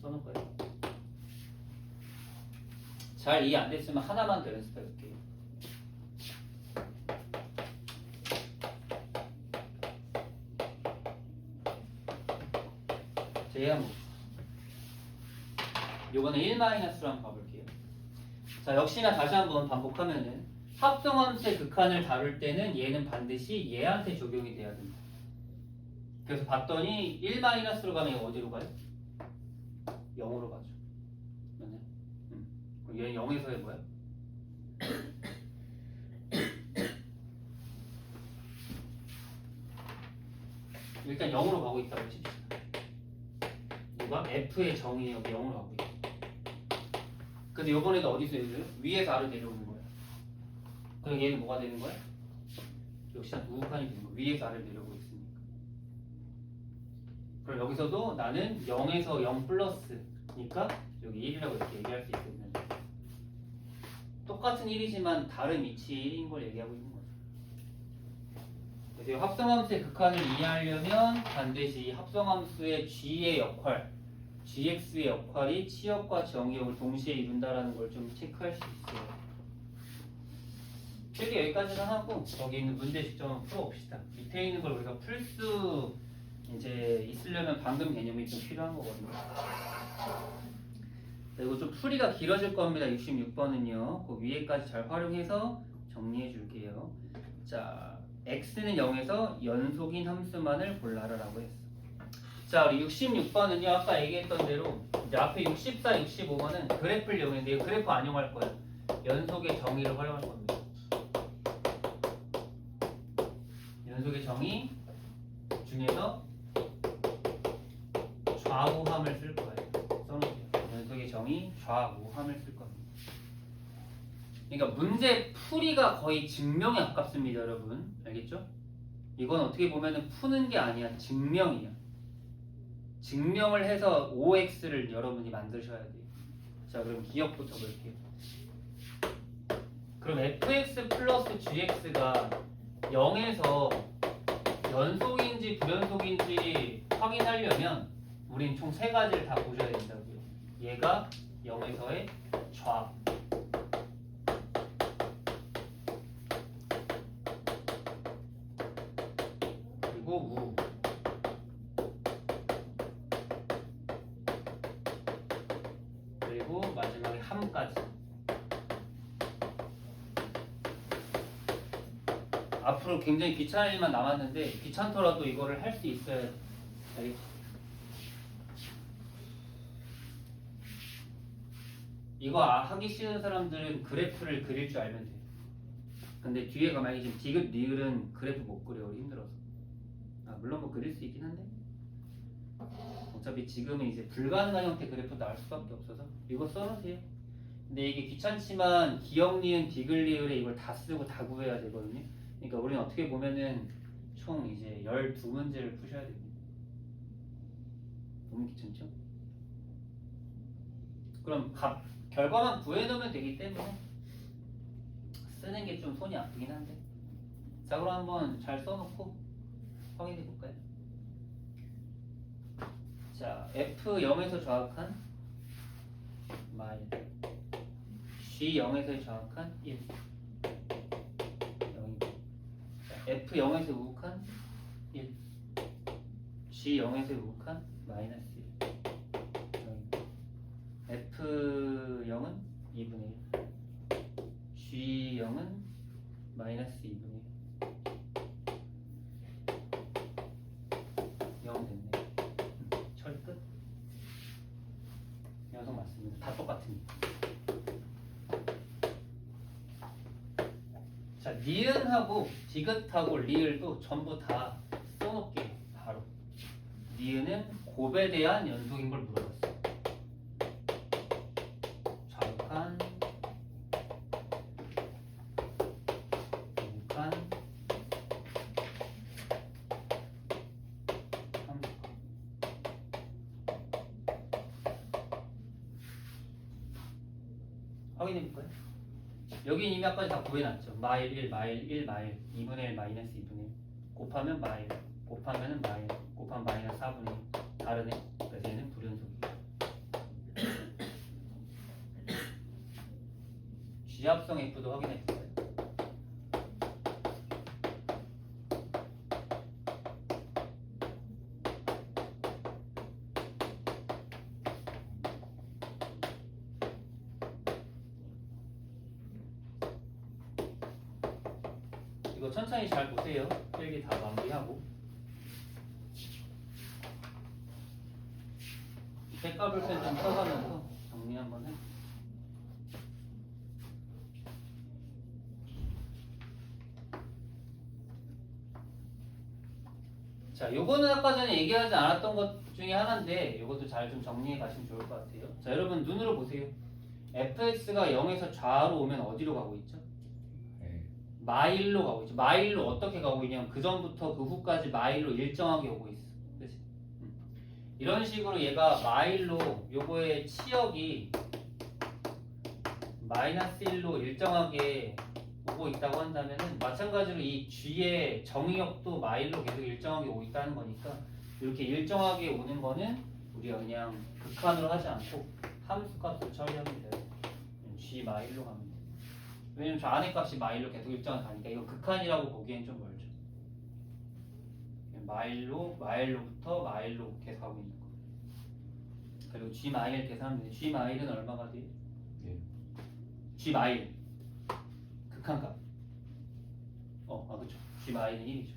써놓을까요? 잘 이해 안 됐으면 하나만 더 연습해 볼게요. 제한 요거는 1-로 한번 가볼게요. 자, 역시나 다시 한번 반복하면은 합성함수의 극한을 다룰 때는 얘는 반드시 얘한테 적용이 돼야 된다. 그래서 봤더니 1-로 가면 얘가 어디로 가요? 0으로 가죠. 맞나요? 그럼 얘는 0에서의 뭐야? 일단 0으로 가고 있다고 칩시다. 누가? F의 정의에 여기 0으로 가고 있어. 근데 이번에도 어디서 내려요? 위에서 아래로 내려오는 거야. 그럼 얘는 뭐가 되는 거야? 역시나 우극한이 되는 거야. 위에서 아래로 내려오고 있으니까. 그럼 여기서도 나는 0에서 0 플러스니까 여기 1이라고 이렇게 얘기할 수 있거든요. 똑같은 1이지만 다른 위치의 1인 걸 얘기하고 있는 거죠. 그래서 이 합성함수의 극한을 이해하려면 반드시 합성함수의 G의 역할, Gx의 역할이 치역과 정의역을 동시에 이룬다라는 걸 좀 체크할 수 있어요. 실기 여기까지는 하고 여기 있는 문제 직접 풀어봅시다. 밑에 있는 걸 우리가 풀 수 이제 있으려면 방금 개념이 좀 필요한 거거든요. 그리고 좀 풀이가 길어질 겁니다. 66번은요. 그 위에까지 잘 활용해서 정리해 줄게요. 자, x는 0에서 연속인 함수만을 골라라라고 했어. 자, 우리 66번은요. 아까 얘기했던 대로 이제 앞에 64, 65번은 그래프를 이용했는데 그래프 안 이용할 거예요. 연속의 정의를 활용할 겁니다. 연속의 정의 중에서 좌우함을 쓸 거예요. 써놓을게요. 연속의 정의 좌우함을 쓸 겁니다. 그러니까 문제 풀이가 거의 증명에 가깝습니다, 여러분. 알겠죠? 이건 어떻게 보면 푸는 게 아니야. 증명이야. 증명을 해서 OX를 여러분이 만드셔야 돼요. 자, 그럼 기억부터 볼게요. 그럼 fx 플러스 gx가 0에서 연속인지 불연속인지 확인하려면 우린 총 3가지를 다 보셔야 된다고요. 얘가 0에서의 좌, 그리고 우, 그리고 마지막에 함까지. 앞으로 굉장히 귀찮은 일만 남았는데 귀찮더라도 이거를 할 수 있어야 돼. 알겠지? 이거 하기 싫은 사람들은 그래프를 그릴 줄 알면 돼. 근데 뒤에 가만히 지금 디귿, 리을은 그래프 못 그려. 우리 힘들어서. 물론 뭐 그릴 수 있긴 한데 어차피 지금은 이제 불가능한 형태 그래프 나올 수밖에 없어서 이거 써놓으세요. 근데 이게 귀찮지만 기역, 니은, 디귿, 리을에 이걸 다 쓰고 다 구해야 되거든요. 그러니까 우리는 어떻게 보면은 총 이제 12문제를 푸셔야 됩니다. 너무 귀찮죠? 그럼 결과만 구해놓으면 되기 때문에 쓰는 게 좀 손이 아프긴 한데. 자, 그럼 한번 잘 써놓고 확인해 볼까요? 자, F0에서 좌극한 마일, G0에서 좌극한 1, 0이고, F0에서 우극한 1, G0에서 우극한 마이너스 1, 0이고, F0은 2분의 1, G0은 마이너스 2분의 1. 0 됐네. 처리 끝. 녀석 맞습니다. 다 똑같습니다. 자, 니은하고 디귿하고 리을도 전부 다 써놓을게요. 바로 니은은 곱에 대한 연속인 걸 물어봤어요. 좌우칸, 우칸, 삼우칸. 확인해 볼까요? 여긴 이미 아까 다 구해놨죠. 마일 1, 마일 1, 마일 2분의 1, 마이너스 2분의 1 곱하면 마일, 곱하면 마일, 곱하면 마이너스 4분의 1 다르네. 그래서 얘는 불연속이에요. G합성 F도 확인해 볼까요? 이거 천천히 잘 보세요. 필기 다 마무리하고. 색깔 볼펜 좀 써가면서 정리 한번 해. 자, 요거는 아까 전에 얘기하지 않았던 것 중에 하나인데 요것도 잘 좀 정리해 가시면 좋을 것 같아요. 자, 여러분 눈으로 보세요. fx가 0에서 좌우로 오면 어디로 가고 있죠? 네. 마일로 가고 있죠. 마일로 어떻게 가고 있냐면 그 전부터 그 후까지 마일로 일정하게 오고 있어. 그치? 이런 식으로 얘가 마일로 요거의 치역이 마이너스 1로 일정하게 오고 있다고 한다면은 마찬가지로 이 G의 정의역도 마일로 계속 일정하게 오고 있다는 거니까 이렇게 일정하게 오는 거는 우리가 그냥 극한으로 하지 않고 함수 값으로 처리하면 돼요. G 마일로 가면 돼요. 왜냐면 저 안의 값이 마일로 계속 일정하게 가니까 이거 극한이라고 보기엔 좀 멀죠. 마일로부터 마일로 계속 가고 있는 거. 그리고 G 마일 계산하면 돼요. G 마일은 얼마가 돼요? 네. G 마일 극한값. 그쵸. G 마일은 1이죠.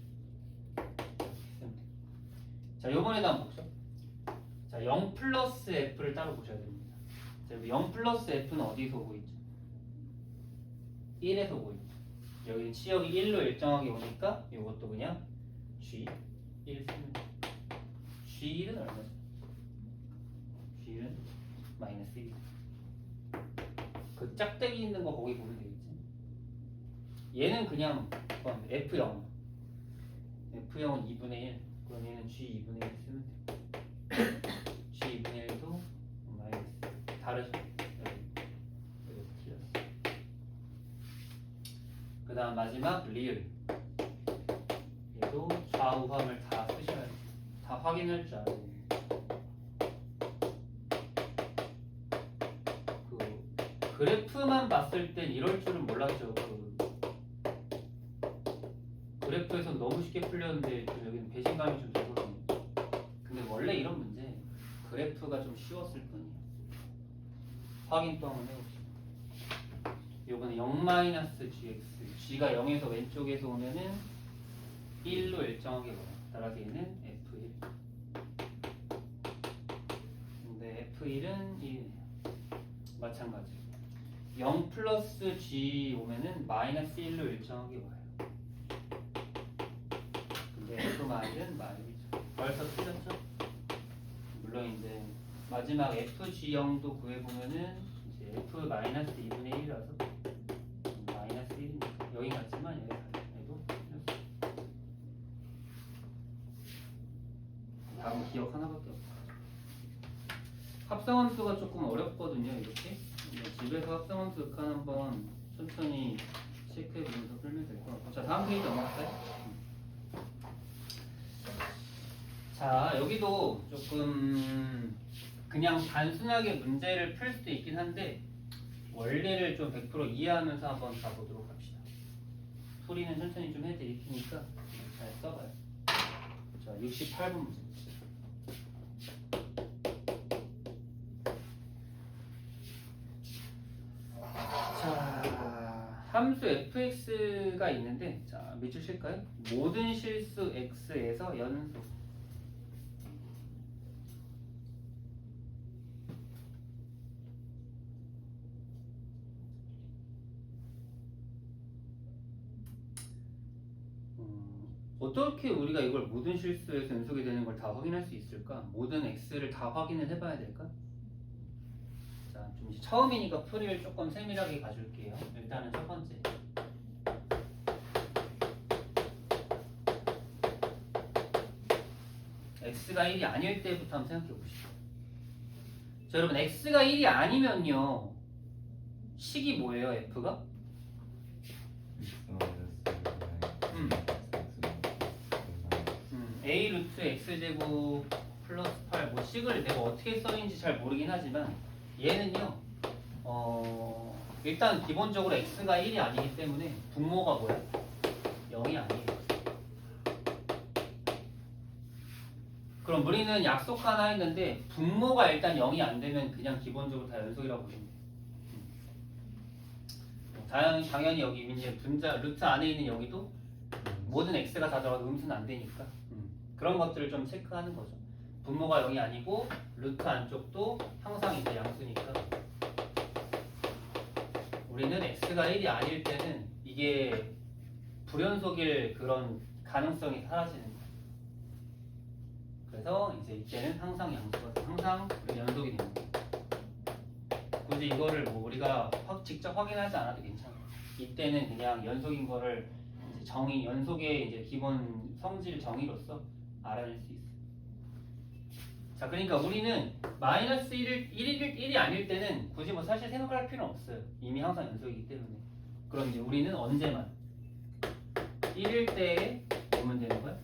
자, 요번에도 한번 보죠. 자, 0 플러스 F를 따로 보셔야 됩니다. 자, 0 플러스 F는 어디서 오고 있죠? 1에서 오고 있죠. 여기 치역이 1로 일정하게 오니까 이것도 그냥 G1 쓰면 돼요. G1은 얼마죠? G1은 마이너스 1이죠. 그 짝대기 있는 거 거기 보면 되겠지. 얘는 그냥 F0. F0은 2분의 1. 그럼 얘는 G2분의 1 쓰면 돼요. G2분의 1도 마이너스. 다르죠? 여기 틀렸어. 그 다음 마지막 리을. 얘도 좌우함을 다 쓰셔야 돼요. 다 확인할 줄 알아야 돼요. 그래프만 봤을 땐 이럴 줄은 몰랐죠. 그래프에서 너무 쉽게 풀렸는데 좀 여기는 배신감이 좀 들거든요. 근데 원래 이런 문제 그래프가 좀 쉬웠을 뿐이에요. 확인 또 한번 해봅시다. 요번에 0-gx g가 0에서 왼쪽에서 오면은 1로 일정하게 와요. 따라서 얘는 f1. 근데 f1은 1이네요. 마찬가지. 0 플러스 g 오면은 마이너스 1로 일정하게 와요. 근데 f 마일은 마일이죠. 벌써 틀렸죠? 물론 이제 마지막 fg0도 구해보면은 이제 f 마이너스 2분의 1이라서 마이너스 1이니까 여기 같지만 여기 얘도 틀렸어. 다음 기억 하나밖에 없어. 합성함수가 조금 어렵거든요. 이렇게 집에서 합성함수 극한 한번 천천히 체크해보면서 풀면 될 것 같고. 자, 다음 페이지 넘어갈까요? 자, 여기도 조금 그냥 단순하게 문제를 풀 수도 있긴 한데 원리를 좀 100% 이해하면서 한번 가보도록 합시다. 풀이는 천천히 좀 해드릴 테니까 잘 써봐요. 자, 68번 문제. 자, 함수 fx가 있는데 자, 몇 줄 칠까요? 모든 실수 x에서 연속 어떻게 우리가 이걸 모든 실수에서 연속이 되는 걸 다 확인할 수 있을까? 모든 x를 다 확인을 해봐야 될까? 자, 좀 이제 처음이니까 풀이를 조금 세밀하게 가줄게요. 일단은 첫 번째. x가 1이 아닐 때부터 한번 생각해 보시죠. 자, 여러분 x가 1이 아니면요. 식이 뭐예요, f가? a 루트 x제곱 플러스 8, 뭐 식을 내가 어떻게 써있는지 잘 모르긴 하지만 얘는요 일단 기본적으로 x가 1이 아니기 때문에 분모가 뭐야? 0이 아니에요. 그럼 우리는 약속 하나 했는데 분모가 일단 0이 안 되면 그냥 기본적으로 다 연속이라고 보시면 돼요. 당연히 여기 이제 분자 루트 안에 있는 여기도 모든 x가 다 들어가도 음수는 안 되니까 그런 것들을 좀 체크하는 거죠. 분모가 0이 아니고 루트 안쪽도 항상 이제 양수니까 우리는 x가 1이 아닐 때는 이게 불연속일 그런 가능성이 사라지는 거예요. 그래서 이제 이때는 항상 양수가 항상 연속이 되는 거예요. 굳이 이거를 뭐 우리가 직접 확인하지 않아도 괜찮아요. 이때는 그냥 연속인 거를 이제 정의 연속의 이제 기본 성질 정의로서 알아낼 수 있어요. 자, 그러니까 우리는 마이너스 1이 아닐 때는 굳이 뭐 사실 생각할 필요는 없어요. 이미 항상 연속이기 때문에. 그럼 이제 우리는 언제만 1일 때에 보면 되는 거야?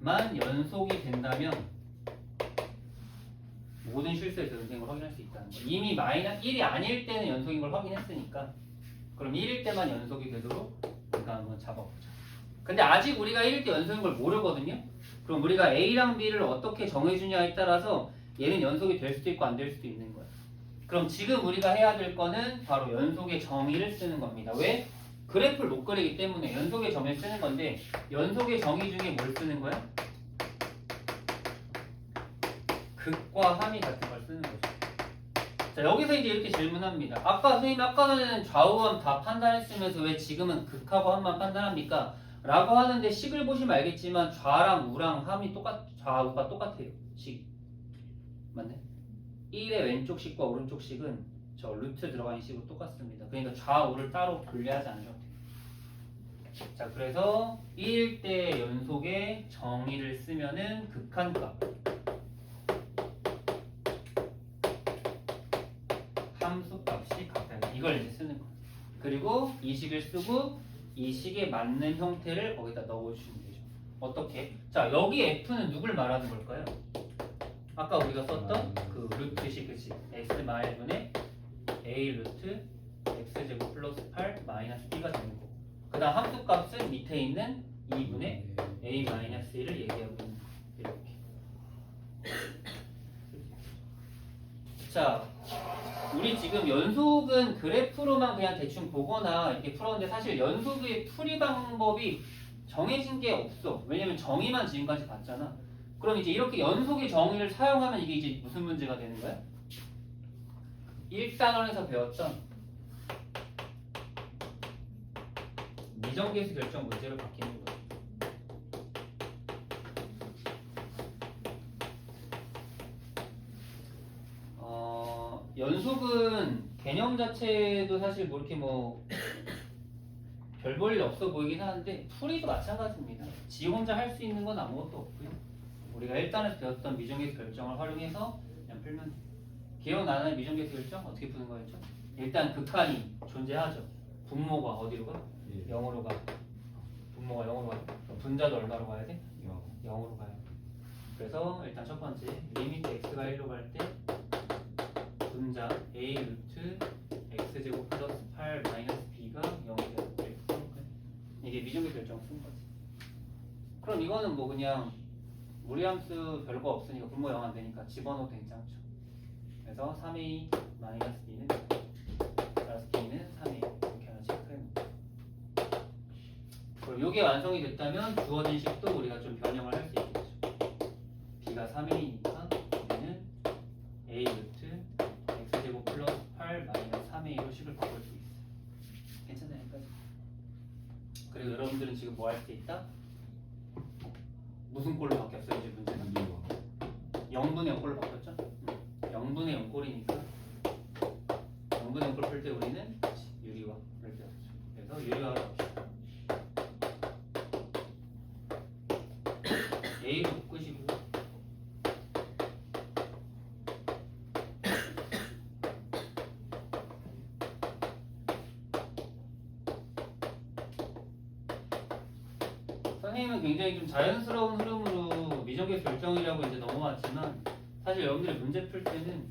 만 연속이 된다면 모든 실수에서 연속인 걸 확인할 수 있다는 거야. 이미 마이너스 1이 아닐 때는 연속인 걸 확인했으니까 그럼 1일 때만 연속이 되도록 우리가 한번 잡아보자. 근데 아직 우리가 1일 때 연속인 걸 모르거든요. 그럼 우리가 A랑 B를 어떻게 정해주냐에 따라서 얘는 연속이 될 수도 있고 안 될 수도 있는 거야. 그럼 지금 우리가 해야 될 거는 바로 연속의 정의를 쓰는 겁니다. 왜? 그래프를 못 그리기 때문에 연속의 정의를 쓰는 건데 연속의 정의 중에 뭘 쓰는 거야? 극과 함이 같은 걸 쓰는 거죠. 자, 여기서 이제 이렇게 질문합니다. 선생님 아까 전에는 좌우함 다 판단했으면서 왜 지금은 극하고 함만 판단합니까? 라고 하는데 식을 보시면 알겠지만 좌랑 우랑 함이 좌우가 똑같아요. 식 맞네? 1의 왼쪽 식과 오른쪽 식은 저 루트 들어가 있는 식으로 똑같습니다. 그러니까 좌우를 따로 분리하지 않으셔도 돼요. 자, 그래서 1일 때 연속의 정의를 쓰면은 극한값 함수값이 같다. 이걸 이제 쓰는 거예요. 그리고 이 식을 쓰고 이 식에 맞는 형태를 거기다 넣어주시면 되죠. 어떻게? 자, 여기 F는 누굴 말하는 걸까요? 아까 우리가 썼던 그 루트식, 그치? x-분의 a 루트 x제곱 플러스 8 마이너스 b가 되는 거고 그 다음 함수값은 밑에 있는 2분의 a 마이너스 1을 얘기하고 있는 거예요. 이렇게. 자, 우리 지금 연속은 그래프로만 그냥 대충 보거나 이렇게 풀었는데 사실 연속의 풀이 방법이 정해진 게 없어. 왜냐면 정의만 지금까지 봤잖아. 그럼 이제 이렇게 연속의 정의를 사용하면 이게 이제 무슨 문제가 되는 거야? 1단원에서 배웠던 미정계수 결정 문제로 바뀌는 거야. 연속은 개념 자체도 사실 뭐 이렇게 뭐 별 볼 일 없어 보이긴 하는데 풀이도 마찬가지입니다. 지 혼자 할 수 있는 건 아무것도 없고요. 우리가 1단에서 배웠던 미정계수 결정을 활용해서 그냥 풀면 돼요. 기억나는 미정계수 결정 어떻게 푸는 거였죠? 일단 극한이 존재하죠. 분모가 어디로 가? 0으로 가. 분모가 0으로 가. 분자도 얼마로 가야 돼? 0으로 가야 돼. 그래서 일단 첫 번째 리미트 x가 1로 갈 때 분자 a 루트 x제곱 플러스 8 마이너스 b가 0이 되고 이게 미정계수 결정 쓴 거지. 그럼 이거는 뭐 그냥 무리함수 별거 없으니까 분모 0 안 되니까 집어넣어도 괜찮죠. 그래서 3a 마이너스 b는 플러스 b는 3a 이렇게 하나 체크해 놓고 그럼 이게 완성이 됐다면 주어진 식도 우리가 좀 변형을 할 수 있겠죠. b가 3a니까 우리는 a 루트 x제곱 플러스 8 마이너스 3a로 식을 바꿀 수 있어요. 괜찮나요? 여기까지? 그리고 여러분들은 지금 뭐 할 수 있다? 무슨 꼴로 바뀌었어요 이제 문제가? 0분의 0꼴로 바뀌었죠? 0분의 0꼴이니까 0분의 0꼴 풀 때 우리는 유리화 이렇게 하죠. 그래서 유리화를 합시다. A로 묶으시고 선생님은 굉장히 좀 자연스러운 흐름으로 미적의 결정이라고 이제 넘어왔지만 사실 여러분들이 문제 풀 때는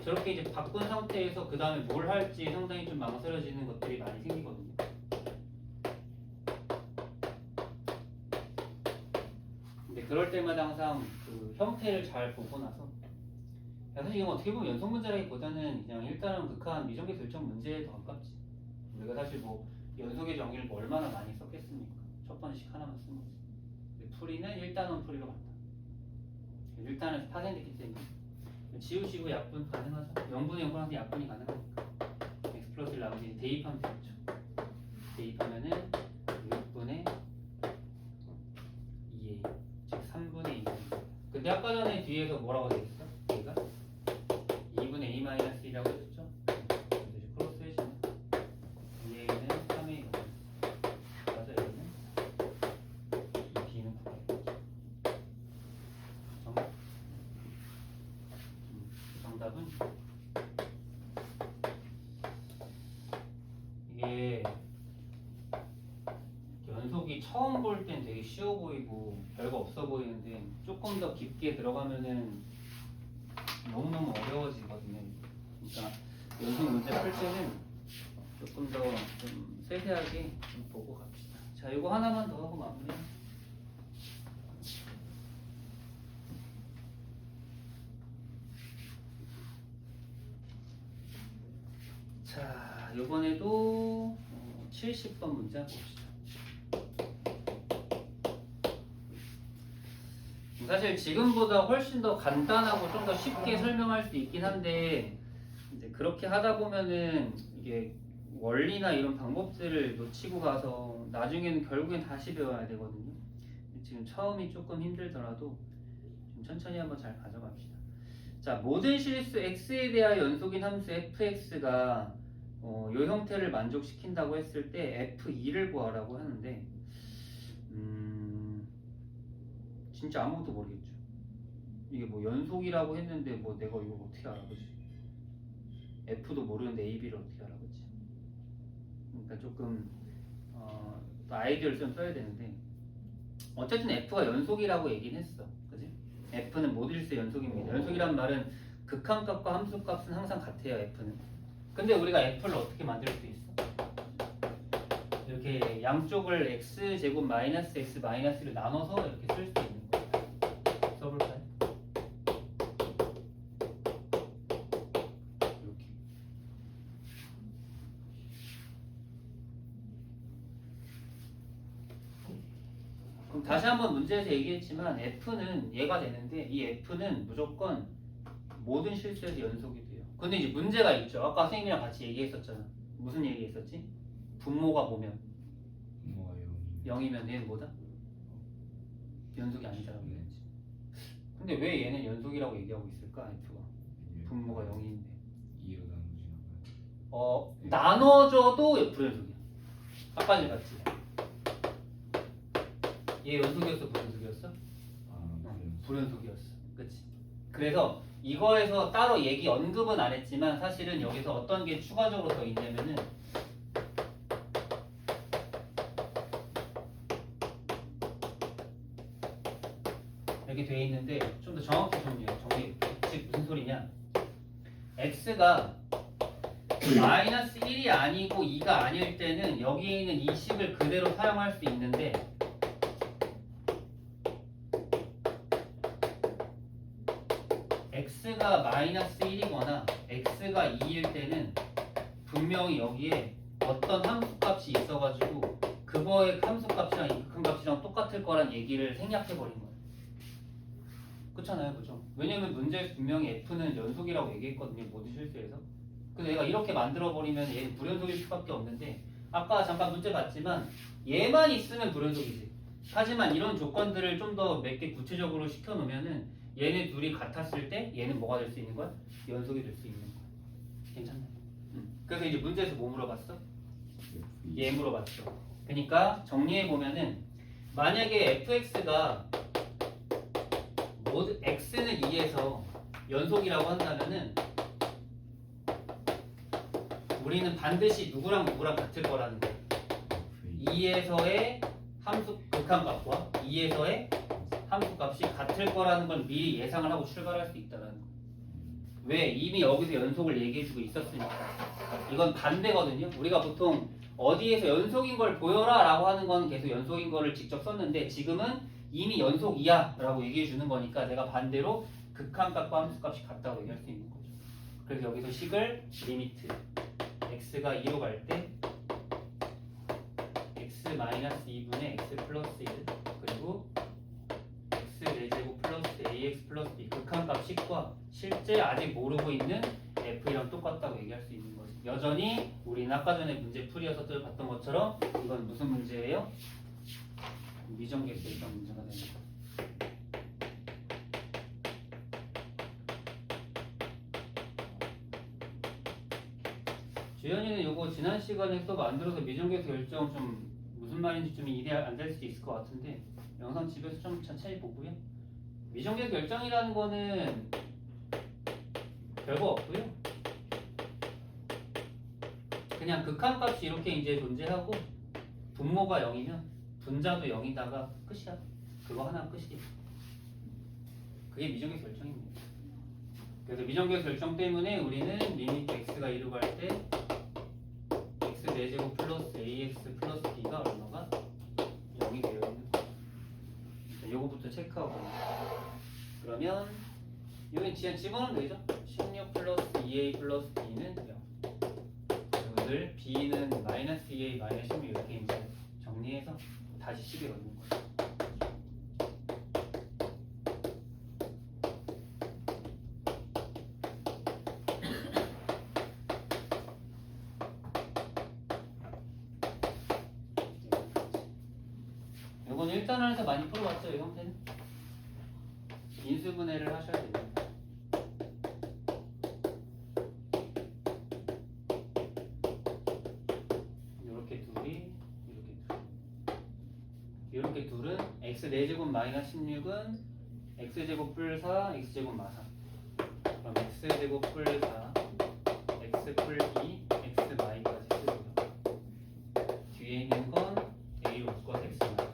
저렇게 이제 바꾼 상태에서 그 다음에 뭘 할지 상당히 좀 망설여지는 것들이 많이 생기거든요. 근데 그럴 때마다 항상 그 형태를 잘 보고 나서 사실 이건 어떻게 보면 연속 문제라기보다는 그냥 일단은 극한 미적의 결정 문제에 더 가깝지. 우리가 사실 뭐 연속의 정의를 뭐 얼마나 많이 썼겠습니까? 첫 번씩 하나만 쓴 거지. 근데 풀이는 1단원 풀이로 간다. 1단원에서 파생됐기 때문에 지우시고 약분 가능하죠. 0분의 0분한테 약분이 가능하니까 x 플러스를 나머지 대입하면 되겠죠. 대입하면은 6분의 2a 즉 3분의 2a. 근데 아까 전에 뒤에서 뭐라고 되어있어? 얘가 2분의 a-1이라고 했었죠? 그래서 이제 크로스 해주면 2a는 3a가 맞아. 얘는 이 b는 9a. 정답은 이게 연속이 처음 볼 땐 되게 쉬워 보이고 별거 없어 보이는데 조금 더 깊게 들어가면은 너무너무 어려워지거든요. 그러니까 연속 문제 풀 때는 조금 더 좀 세세하게 좀 보고 갑시다. 자, 이거 하나만 더 하고 마무리. 자, 이번에도 70번 문제 한번 봅시다. 사실 지금보다 훨씬 더 간단하고 좀 더 쉽게 설명할 수 있긴 한데 이제 그렇게 하다 보면은 이게 원리나 이런 방법들을 놓치고 가서 나중에는 결국엔 다시 배워야 되거든요. 지금 처음이 조금 힘들더라도 좀 천천히 한번 잘 가져갑시다. 자, 모든 실수 x에 대하여 연속인 함수 fx가 이 형태를 만족시킨다고 했을 때 f2를 구하라고 하는데 진짜 아무것도 모르겠죠. 이게 뭐 연속이라고 했는데 뭐 내가 이거 어떻게 알아보지? f도 모르는데 ab를 어떻게 알아보지? 그러니까 조금 또 아이디어를 좀 써야 되는데 어쨌든 f가 연속이라고 얘기는 했어. 그지? f는 모든 실수 연속입니다. 연속이란 말은 극한값과 함수값은 항상 같아요. f는. 근데 우리가 f를 어떻게 만들 수 있어? 이렇게 양쪽을 x제곱 마이너스 x 마이너스를 나눠서 이렇게 쓸 수 있는 거예요. 써볼까요? 이렇게. 그럼 다시 한번 문제에서 얘기했지만 f는 얘가 되는데 이 f는 무조건 모든 실수에서 연속이 돼요. 근데 이제 문제가 있죠. 아까 선생님이랑 같이 얘기했었잖아. 무슨 얘기했었지? 분모가 뭐면? 분모가 0이면 얘는 뭐다? 연속이 아니다라고 얘기했지. 근데 왜 얘는 연속이라고 얘기하고 있을까? f가 분모가 0인데 2로 나누지나 나눠줘도 불연속이야. 아까 전에 봤지? 얘 연속이었어? 불연속이었어? 불연속이었어. 그치? 그래서 이거에서 따로 얘기 언급은 안 했지만 사실은 여기서 어떤 게 추가적으로 더 있냐면은 이렇게 돼 있는데 좀 더 정확히 정리해. 즉 무슨 소리냐? x가 마이너스 1이 아니고 2가 아닐 때는 여기에 있는 이 식을 그대로 사용할 수 있는데 x가 마이너스 1이거나 x가 2일 때는 분명히 여기에 어떤 함수값이 있어가지고 그거의 함수값이랑 이 극한값이랑 똑같을 거란 얘기를 생략해버린 거예요. 그렇잖아요, 그죠? 왜냐면 문제에서 분명히 f는 연속이라고 얘기했거든요, 모든 실수에서. 그래서 얘가 이렇게 만들어버리면 얘는 불연속일 수밖에 없는데 아까 잠깐 문제 봤지만 얘만 있으면 불연속이지. 하지만 이런 조건들을 좀 더 몇 개 구체적으로 시켜놓으면은 얘네 둘이 같았을 때 얘는 뭐가 될 수 있는 거야? 연속이 될 수 있는 거야. 괜찮나요? 그래서 이제 문제에서 뭐 물어봤어? 얘 물어봤어. 그러니까 정리해 보면은 만약에 fx가 모두 x는 2에서 연속이라고 한다면은 우리는 반드시 누구랑 누구랑 같을 거라는 거야. 2에서의 함수 극한값과 2에서의 함수값이 같을 거라는 걸 미리 예상을 하고 출발할 수 있다는 거. 왜? 이미 여기서 연속을 얘기해주고 있었으니까. 이건 반대거든요. 우리가 보통 어디에서 연속인 걸 보여라 라고 하는 건 계속 연속인 거를 직접 썼는데 지금은 이미 연속이야 라고 얘기해주는 거니까 내가 반대로 극한값과 함수값이 같다고 얘기할 수 있는 거죠. 그래서 여기서 식을 리미트 x가 2로 갈 때 x-2분의 x 플러스 1 그리고 x 4제곱 플러스 ax 플러스 b 극한값 식과 실제 아직 모르고 있는 f랑 똑같다고 얘기할 수 있는 거죠. 여전히 우리는 아까 전에 문제 풀이에서 봤던 것처럼 이건 무슨 문제예요? 미정계수에 있던 문제가 됩니다. 주연이는 이거 지난 시간에 또 만들어서 미정계수 결정 좀 무슨 말인지 좀 이해 안 될 수도 있을 것 같은데 영상 집에서 좀 천천히 보고요. 미정계수 결정이라는 거는 별거 없고요. 그냥 극한값이 이렇게 이제 존재하고 분모가 0이면 분자도 0이다가 끝이야. 그거 하나 끝이에요. 그게 미정계수 결정입니다. 그래서 미정계수 결정 때문에 우리는 리미트 x가 2로 갈 때 x 4제곱 플러스 ax 플러스 b가 얼마가 0이 되어 있는 거예요. 요거부터 체크하고 그러면 여기 그냥 집어넣으면 되죠. 16 플러스 2a 플러스 b는 0. 이것을 b는 마이너스 2a 마이너스 16 이렇게 이제 정리해서 다시 식에 넣는 거예요. 이건 1단원에서 많이 풀어봤죠, 이 형태는? 인수분해를 하셔야 됩니다. 이렇게 둘은 x 4제곱 마이너스 16은 x제곱 뿔 4, x제곱 마사. 그럼 x제곱 뿔 4, x 뿔 2, x 마이까지 쓰고요. 뒤에 있는 건 a로 묶어서 x 마이.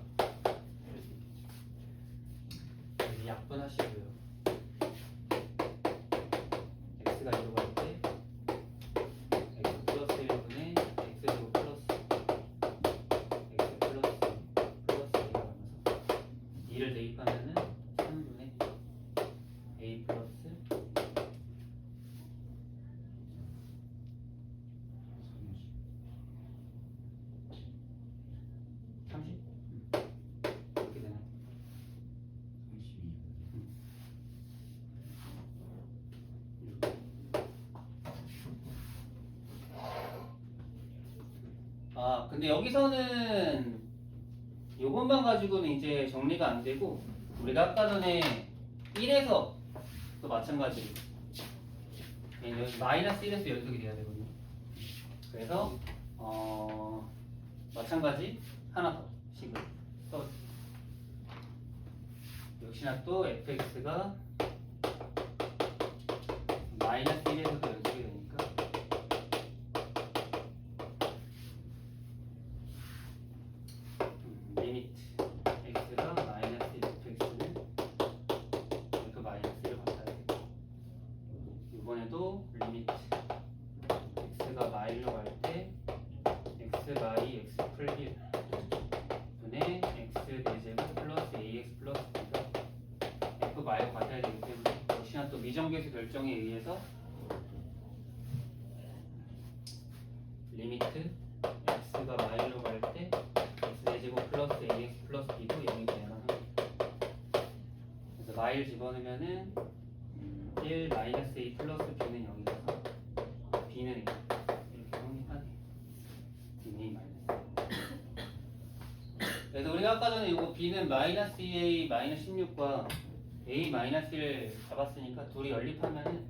여기 약분하시고요. x가 2로 갈 때 x 플러스 1분의 x제곱 플러스 x 플러스 2를 대입하면은 3분의 a 플러스 30? 이렇게 되나요? 32. 아, 근데 여기서는 요것만 가지고는 이제 정리가 안 되고 우리가 아까 전에 1에서 또 마찬가지로 여기 마이너스 1에서 연속이 돼야 되거든요. 그래서 마찬가지 하나 더 식을 써. 역시나 또 fx가 마이너스 1에서도 연속이 되니까 리미트 x가 마이너스 1fx는 f 마이너스 1을 갖다 되고 이번에도 리미트 x가 마이로 갈 때 x 마이 x 풀 1 분의 x 4제곱 플러스 ax 플러스 b가 f 마이로 같아야 되기 때문에 역시나 또 미정계수 결정에 의해서 리미트 x가 마이로 갈 때 x 4제곱 플러스 ax 플러스 b도 0이 돼야만 합니다. 그래서 마이를 집어넣으면은 1 마이너스 a 플러스 b는 0이라서 b는 1 이렇게 성립하네요. d는 마이너스 우리가 아까 전에 이거 b는 마이너스 2a 마이너스 16과 a 마이너스 1을 잡았으니까 둘이 연립하면은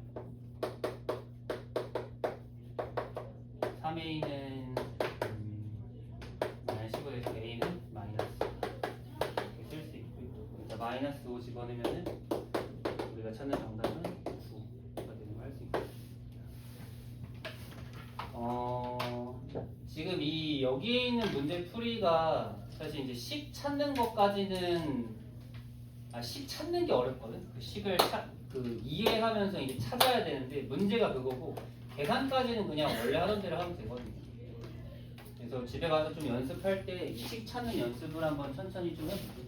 3a는 마이너스 15에서 a는 마이너스 이렇게 쓸 수 있고요. 그러니까 마이너스 5 집어넣으면은 우리가 찾는 정답은 9가 되는 걸 할 수 있고요. 지금 이 여기에 있는 문제 풀이가 사실 이제 식 찾는 것까지는 식 찾는 게 어렵거든. 그 식을 이해하면서 이제 찾아야 되는데 문제가 그거고 계산까지는 그냥 원래 하던 대로 하면 되거든요. 그래서 집에 가서 좀 연습할 때 식 찾는 연습을 한번 천천히 좀 해보세요.